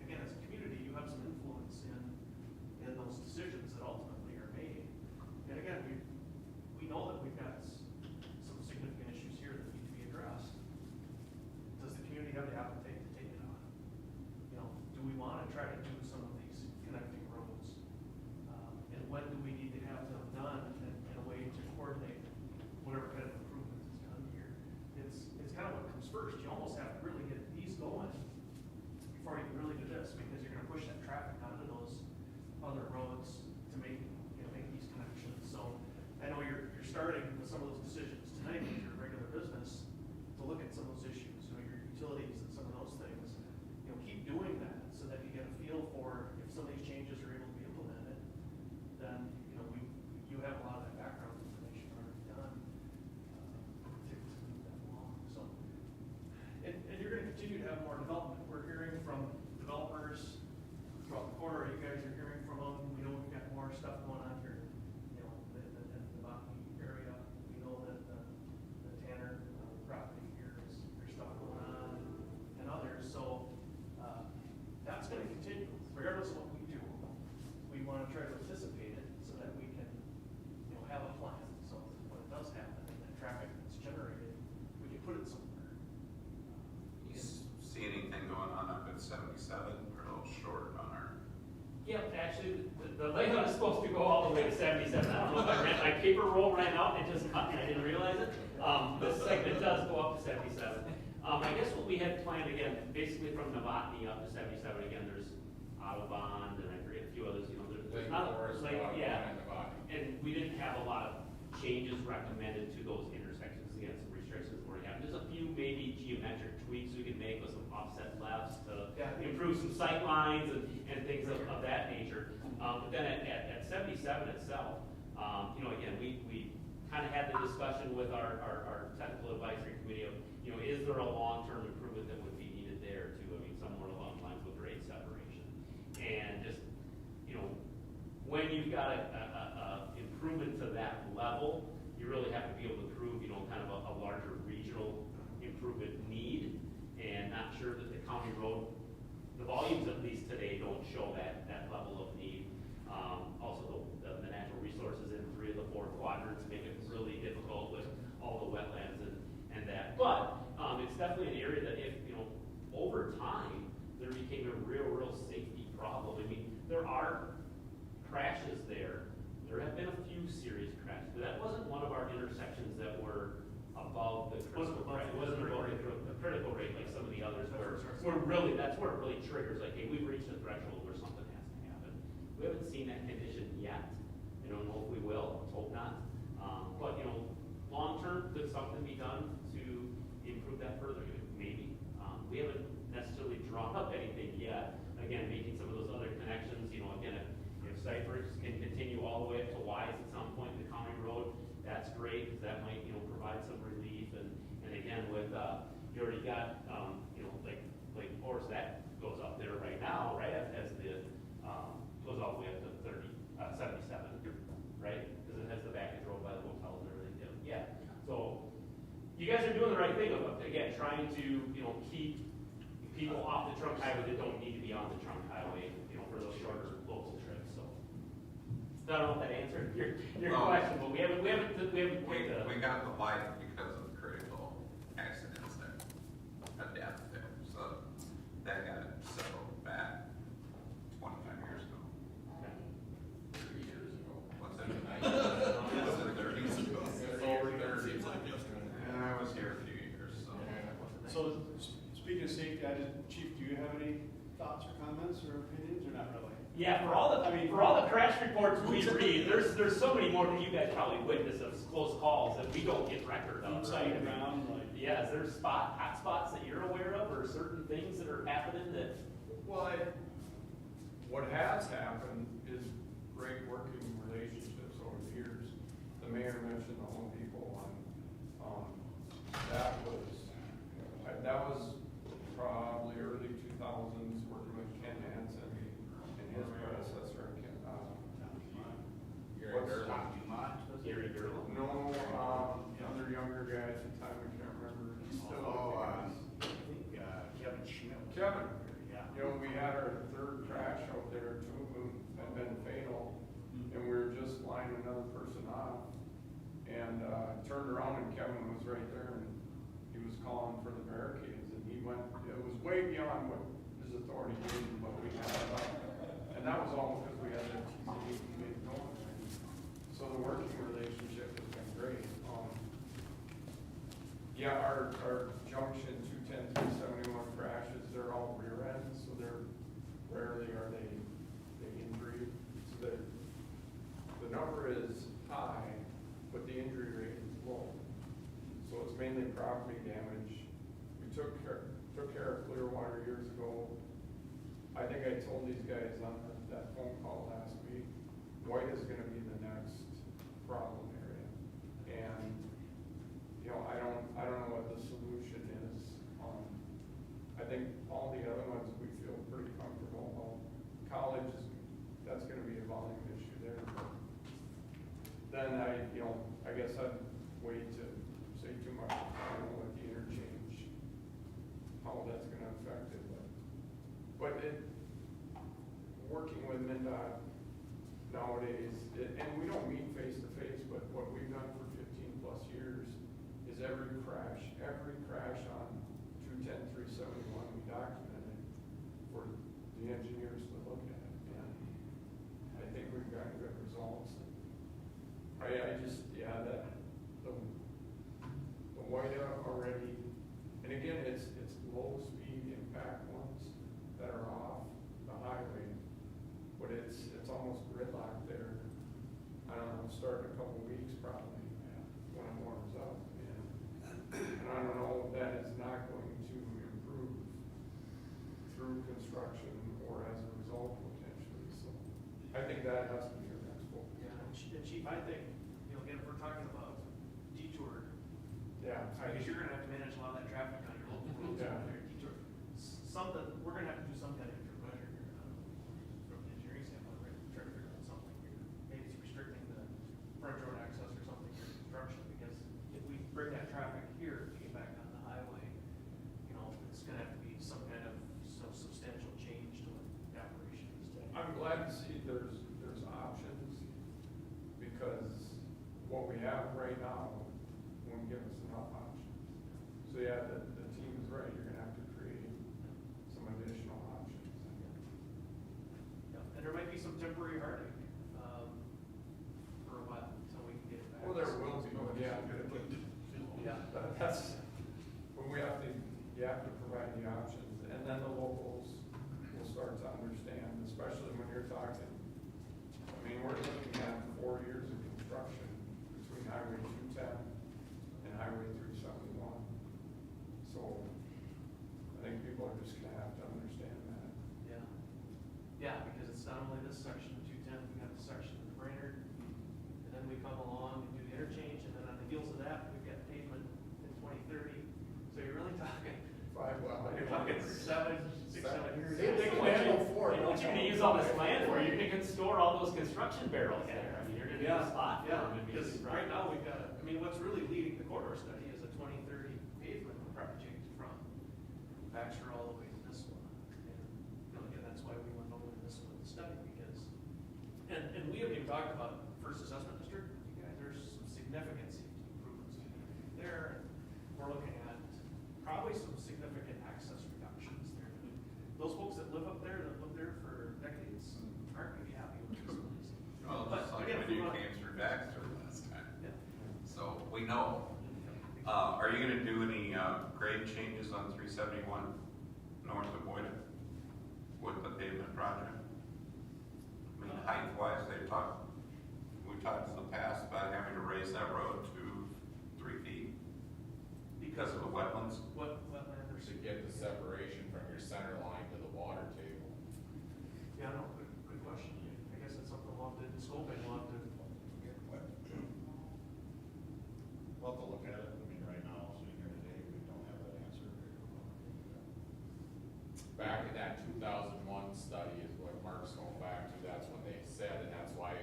Again, as a community, you have some influence in those decisions that ultimately are made. And again, we know that we've got some significant issues here that need to be addressed. Does the community have the appetite to take it on? Do we want to try to do some of these connecting roads? And when do we need to have them done in a way to coordinate whatever kind of improvements is done here? It's kind of what comes first. You almost have to really get these going before you can really do this, because you're going to push that traffic onto those other roads to make these connections. So I know you're starting with some of those decisions tonight with your regular business to look at some of those issues, your utilities and some of those things. Keep doing that so that you get a feel for if some of these changes are able to be implemented, then you have a lot of that background information already done to move that along. So, and you're going to continue to have more development. We're hearing from developers throughout the corridor. You guys are hearing from them. We know we've got more stuff going on here. In the Botany area, we know that the Tanner property here is there's stuff going on, and others. So that's going to continue, regardless of what we do. We want to try to anticipate it so that we can, have a plan. So when it does happen, and that traffic that's generated, we can put it somewhere. You see anything going on up at 77? We're a little short on our. Yep, actually, the layout is supposed to go all the way to 77. I don't know if I ran my paper roll ran out and just cut, and I didn't realize it. This segment does go up to 77. I guess what we had planned, again, basically from Novotny up to 77, again, there's Audubon, and I forget a few others, there's not, and we didn't have a lot of changes recommended to those intersections, again, some restrictions were having. There's a few maybe geometric tweaks we could make with some offset lefts to improve some sight lines and things of that nature. But then at 77 itself, again, we kind of had the discussion with our technical advisory committee of, is there a long-term improvement that would be needed there too? I mean, somewhere along the lines with grade separation. And just, when you've got a improvement to that level, you really have to be able to prove, kind of a larger regional improvement need, and not sure that the county road, the volumes at least today don't show that level of need. Also, the natural resources in 3 of the 4 quadrants make it really difficult with all the wetlands and that. But it's definitely an area that if, over time, there became a real safety problem. I mean, there are crashes there. There have been a few serious crashes, but that wasn't one of our intersections that were above the critical rate. It wasn't above the critical rate like some of the others where that's where it really triggers, like, hey, we've reached a threshold where something has to happen. We haven't seen that condition yet. I don't know if we will, let's hope not. But, long term, could something be done to improve that further? Maybe. We haven't necessarily drawn up anything yet. Again, making some of those other connections, again, if Cypress can continue all the way up to Wise at some point in the county road, that's great, because that might, provide some relief. And again, with, you already got, like Forest, that goes up there right now, right, as the, goes all the way up to 77, right? Because it has the back road by the hotels and everything. Yeah. So you guys are doing the right thing of, again, trying to, keep people off the trunk highway that don't need to be on the trunk highway, for those shorter local trips. So I don't know if that answered your question, but we haven't We got the light because of critical accidents there, a death there, so that got settled back 25 years ago. 30 years ago. What's it? Was it 30s ago? It's over 30. And I was here a few years, so. So, speaking of safety, Chief, do you have any thoughts or comments or opinions, or not really? Yeah, for all the crash reports we read, there's so many more that you guys probably witness of close calls that we don't get record of. Inside Right? around, like. Yeah, is there hot spots that you're aware of, or certain things that are happening that? Well, what has happened is great working relationships over the years. The mayor mentioned the Home Depot one. That was probably early 2000s, working with Ken Hansen and his predecessor, Gary What's- Gerlach. Gary Gerlach? No, other younger guy at the time, I can't remember. He's still I think Kevin Schmidt. Kevin. Yeah. We had our 3rd crash out there, 2 of them had been fatal, and we were just flying another person off, and turned around and Kevin was right there, and he was calling for the barricades, and he went, it was way beyond what his authority gave him, but we had it up. And that was all because we had that TCD going. So the working relationship has been great. Yeah, our junction 210, 371 crashes, they're all rear ends, so they're rarely are they injury. So the number is high, but the injury rate is low. So it's mainly property damage. We took care of Clearwater years ago. I think I told these guys on that phone call last week, White is gonna be the next problem area. And, I don't know what the solution is. I think all the other ones we feel pretty comfortable. Well, college that's gonna be a volume issue there. Then I guess I'd wait to say too much. I don't know what the interchange, how that's gonna affect it, but working with MnDOT nowadays, and we don't meet face to face, but what we've done for 15 plus years is every crash on 210, 371, we documented for the engineers to look at, and I think we've gotten good results. The whiteout already, and again, it's low speed impact ones that are off the highway, but it's almost gridlock there. I don't know, starting a couple weeks probably, when it warms up, and I don't know if that is not going to improve through construction or as a result potentially, so I think that has to be our next goal. Yeah, and Chief, I think, again, if we're talking about detour, Yeah. because you're gonna have to manage a lot of that traffic on your local roads. Yeah. Detour. Something, we're gonna have to do some kind of measure here, from the engineering standpoint, right? Try to figure out something here. Maybe it's restricting the front road access or something, or construction traffic here came back on the highway, you know, it's gonna have to be some kind of substantial change to what the operation is today. I'm glad to see there's options, because what we have right now won't give us enough options. So yeah, the team is right, you're gonna have to create some additional options. Yeah, and there might be some temporary heartache, for a while, until we can get it back. Well, there will be, yeah. Yeah. That's, but you have to provide the options, and then the locals will start to understand, especially when you're talking, I mean, we're looking at 4 years of construction between Highway 210 and Highway 371. So, I think people are just gonna have to understand that. Yeah, yeah, because it's not only this section of 210, we got the section of Brainerd, and then we come along and do the interchange, and then on the heels of that, we've got pavement in 2030. So you're really talking, you're talking 6-7 years. They can handle 4. You know what you're gonna use all this land for? You're gonna store all those construction barrels there. I mean, you're gonna need a spot for Yeah, them to be. because right now we've got, I mean, what's really leading the corridor study is a 2030 pavement project from Baxter all the way to this one. And, you know, again, that's why we went over to this one to study, because, and we haven't even talked about first assessment district. You guys, there's some significant safety improvements to be made there. We're looking at probably some significant access reductions there. I mean, those folks that live up there, that lived there for decades, aren't gonna be happy with this place. Well, But just like again, when if we you want- came through Baxter last time. Yeah. So we know. Are you gonna do any grade changes on 371 north of Boyden with the pavement project? I mean, height wise, we talked in the past about having to raise that road to 3 feet because of the wetlands. What wetland or To get the separation from your center line to the water table. Yeah, no, good question. I guess that's something we'll have to, in scoping, we'll have to. We'll have to look at it. I mean, right now, sitting here today, we don't have that answer. Back in that 2001 study is what Mark's going back to, that's when they said, and that's why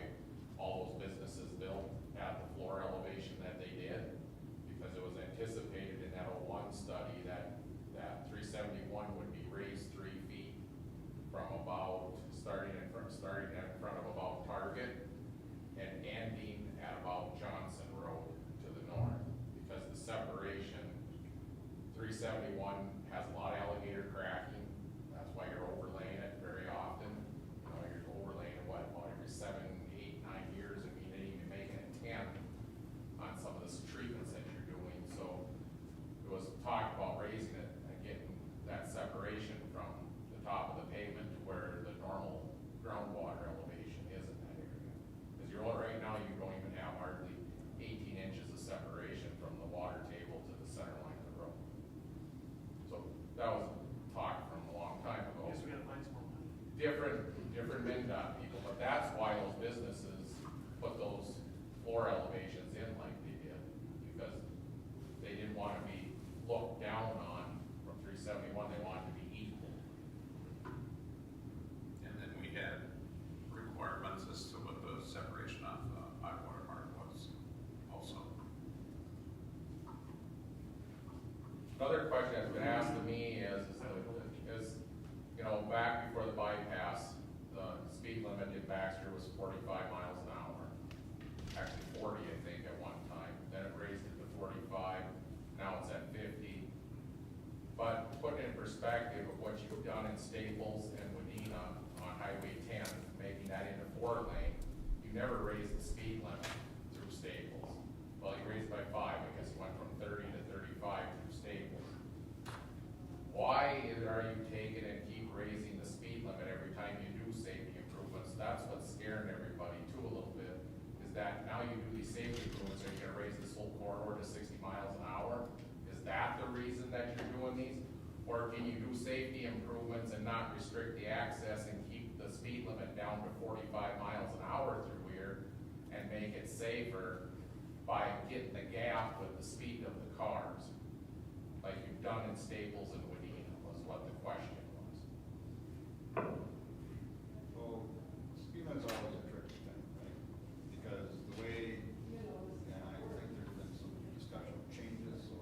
all those businesses built at the floor elevation that they did, because it was anticipated in that 01 study that 371 would be raised 3 feet from about, starting in front of about Target and ending at about Johnson Road to the north, because the separation, 371 has a lot of alligator cracking. That's why you're overlaying it very often. You know, you're overlaying it, what, about every 7, 8, 9 years, and even making it 10 on some of the treatments that you're doing. So it was talked about raising it and getting that separation from the top of the pavement to where the normal groundwater elevation is in that area. Because right now, you don't even have hardly 18 inches of separation from the water table to the center line of the road. So that was talk from a long time I ago. guess we gotta find some more money. Different MnDOT people, but that's why those businesses put those floor elevations in like they did, because they didn't want to be looked down on from 371, they wanted to be equal. And then we had requirements as to what the separation off high water mark was also. Another question that's been asked to me is, you know, back before the bypass, the speed limit in Baxter was 45 miles an hour. Actually 40, I think, at one time. Then it raised it to 45, now it's at 50. But putting in perspective of what you've done in Staples and Wadena on Highway 10, making that into 4-lane, you never raised the speed limit through Staples. Well, you raised by 5, I guess you went from 30 to 35 through Staples. Why are you taking and keep raising the speed limit every time you do safety improvements? That's what's scaring everybody too a little bit, is that now you do these safety improvements, are you gonna raise this whole corridor to 60 miles an hour? Is that the reason that you're doing these? Or can you do safety improvements and not restrict the access and keep the speed limit down to 45 miles an hour through here and make it safer by getting the gap with the speed of the cars? Like you've done in Staples and Wadena was what the question was. Well, speed limit's always a tricky thing, right? Because the way, and I think there's been some discussion of changes, so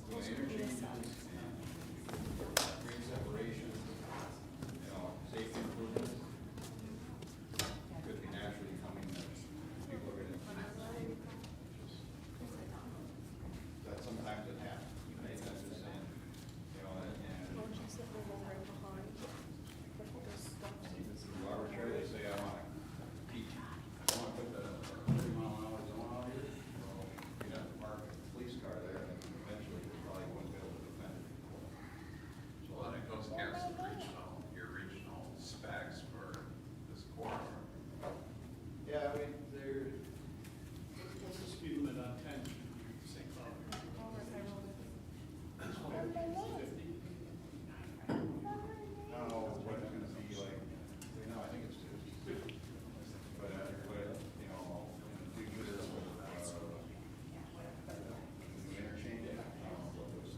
doing interchanges and green separation, you know, safety improvements. Could be naturally coming that people are gonna keep that sometimes it happens, right? That's just saying, you know, and you arbitrarily say, I wanna keep, I wanna put the 30-mile-an-hour zone out here, well, you'd have to park a police car there, and eventually you probably wouldn't be able to defend it. Well, then it goes against your regional specs for this corridor. Yeah, I mean, there, What's the speed limit on 10 St. Cloud? 50? I don't know what it's gonna be like, no, I think it's 50. But, you know, in the future, new interchange, I don't know what those,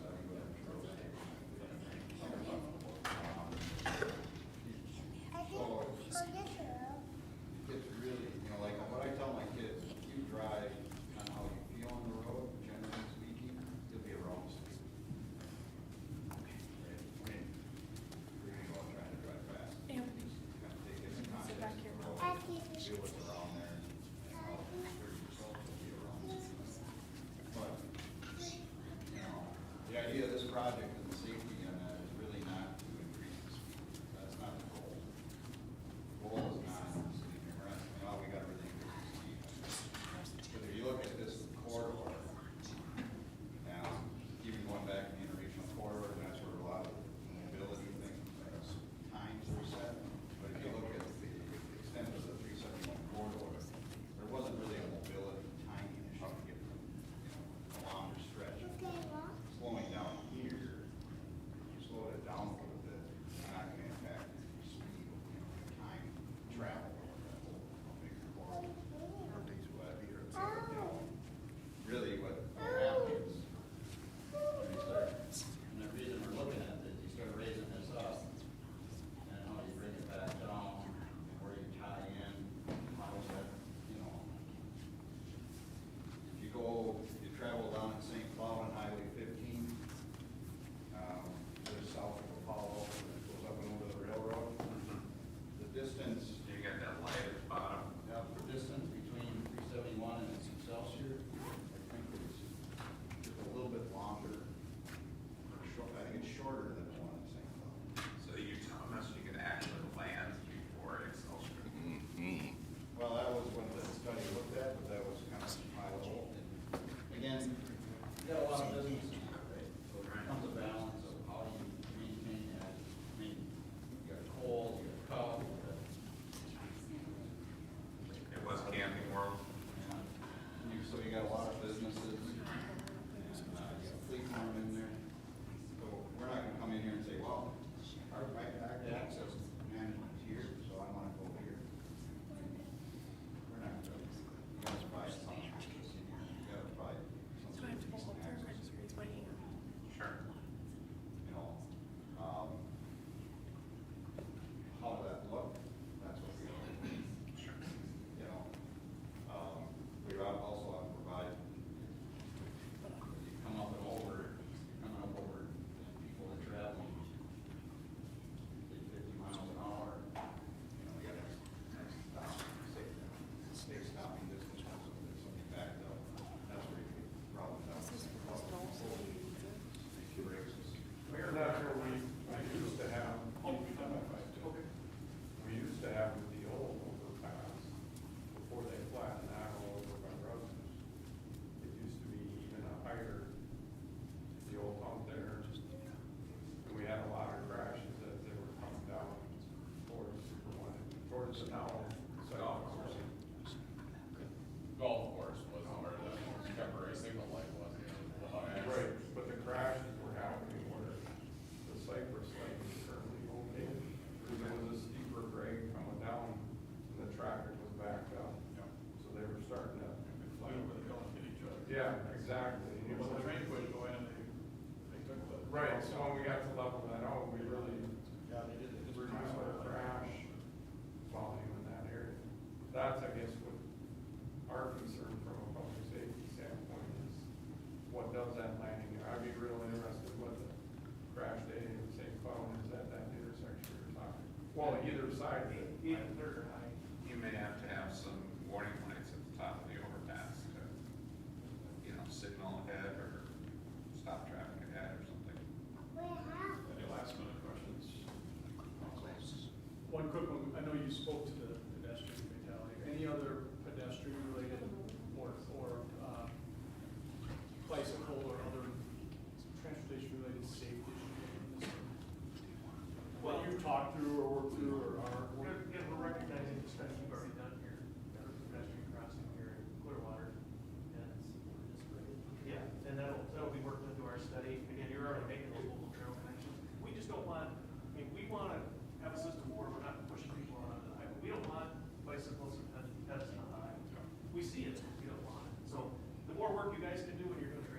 it's really, you know, like what I tell my kids, if you drive on how you feel on the road, generally speaking, you'll be around the speed. Right? I mean, we're gonna go out trying to drive fast. Yeah. Just kind of take it in context of the road, feel what's around there, and how secure yourself will be around it. But, you know, the idea of this project and the safety in that is really not to increase the speed. That's not the goal. Goal is not to see, oh, we got everything to see. But if you look at this corridor, now, even going back in the interregional corridor, that's where a lot of mobility things, times are set. But if you look at the extent of the 371 corridor, there wasn't really a mobility timing issue to get from, you know, a longer stretch. Slowing down here, you slow it down a little bit, it's not gonna impact your speed, you know, time travel over that whole big corridor. You know, really what happens when you start, And the reason we're looking at this, you start raising this up, and how you bring it back down, where you tie in, how is that, you know. if you travel down at St. Cloud on Highway 15, just south of Apollo, and it goes up and over the railroad, the distance, You got that light at the bottom. The distance between 371 and Excelsior, I think is just a little bit longer, or short, I think it's shorter than the one in St. Cloud. So you telling us you can actually land before Excelsior? Well, that was what the study looked at, but that was kind of high level. Again, you got a lot of businesses, right? So it becomes a balance of how you maintain that. I mean, you got Kohl's, you got Cub, you got, It was Camping World. so you got a lot of businesses, and you got fleet farm in there. So we're not gonna come in here and say, well, our access management's here, so I wanna go here. We're not gonna, you gotta provide some access in here, you gotta provide some So I have to go decent home there, I access. just raise my hand. Sure. You know, how that look, that's what we are. Sure. You know, we also have to provide, you come up and over, you're coming up over, and people are traveling 50 miles an hour. you know, we gotta stop, stay stopping distance, so there's something backed up. That's where you probably have. Mayor, that's where we used to have, we used to have the old overpass before they flattened that all over by Rogers. It used to be even a higher, the old pump there. And we had a lot of crashes as they were coming down towards the now. Golf course was where the temporary signal light was. Right, but the crashes were happening where the Cypress Lane is currently located. There was a steeper grade coming down and the traffic was backed up. So they were starting to. Yeah, exactly. And it was a train would go in and they took the. Right, so when we got to level that out, we really reduced our crash volume in that area. That's, I guess, what our concern from a public safety standpoint is, what does that landing, I'd be real you spoke to the pedestrian fatality. Any other pedestrian related or bicycle or other transportation related safety issues? What you've talked through or worked through or are? Again, we're recognizing the study you've already done here, the pedestrian crossing here in Clearwater. And yeah, and that'll be worked into our study. Again, you're already making those local trail connections. We just don't want, I mean, we want to have a system where we're not pushing people onto the highway. We don't want bicycles and pedestrians on the highway. We see it, we don't want it. So the more work you guys can do when you're doing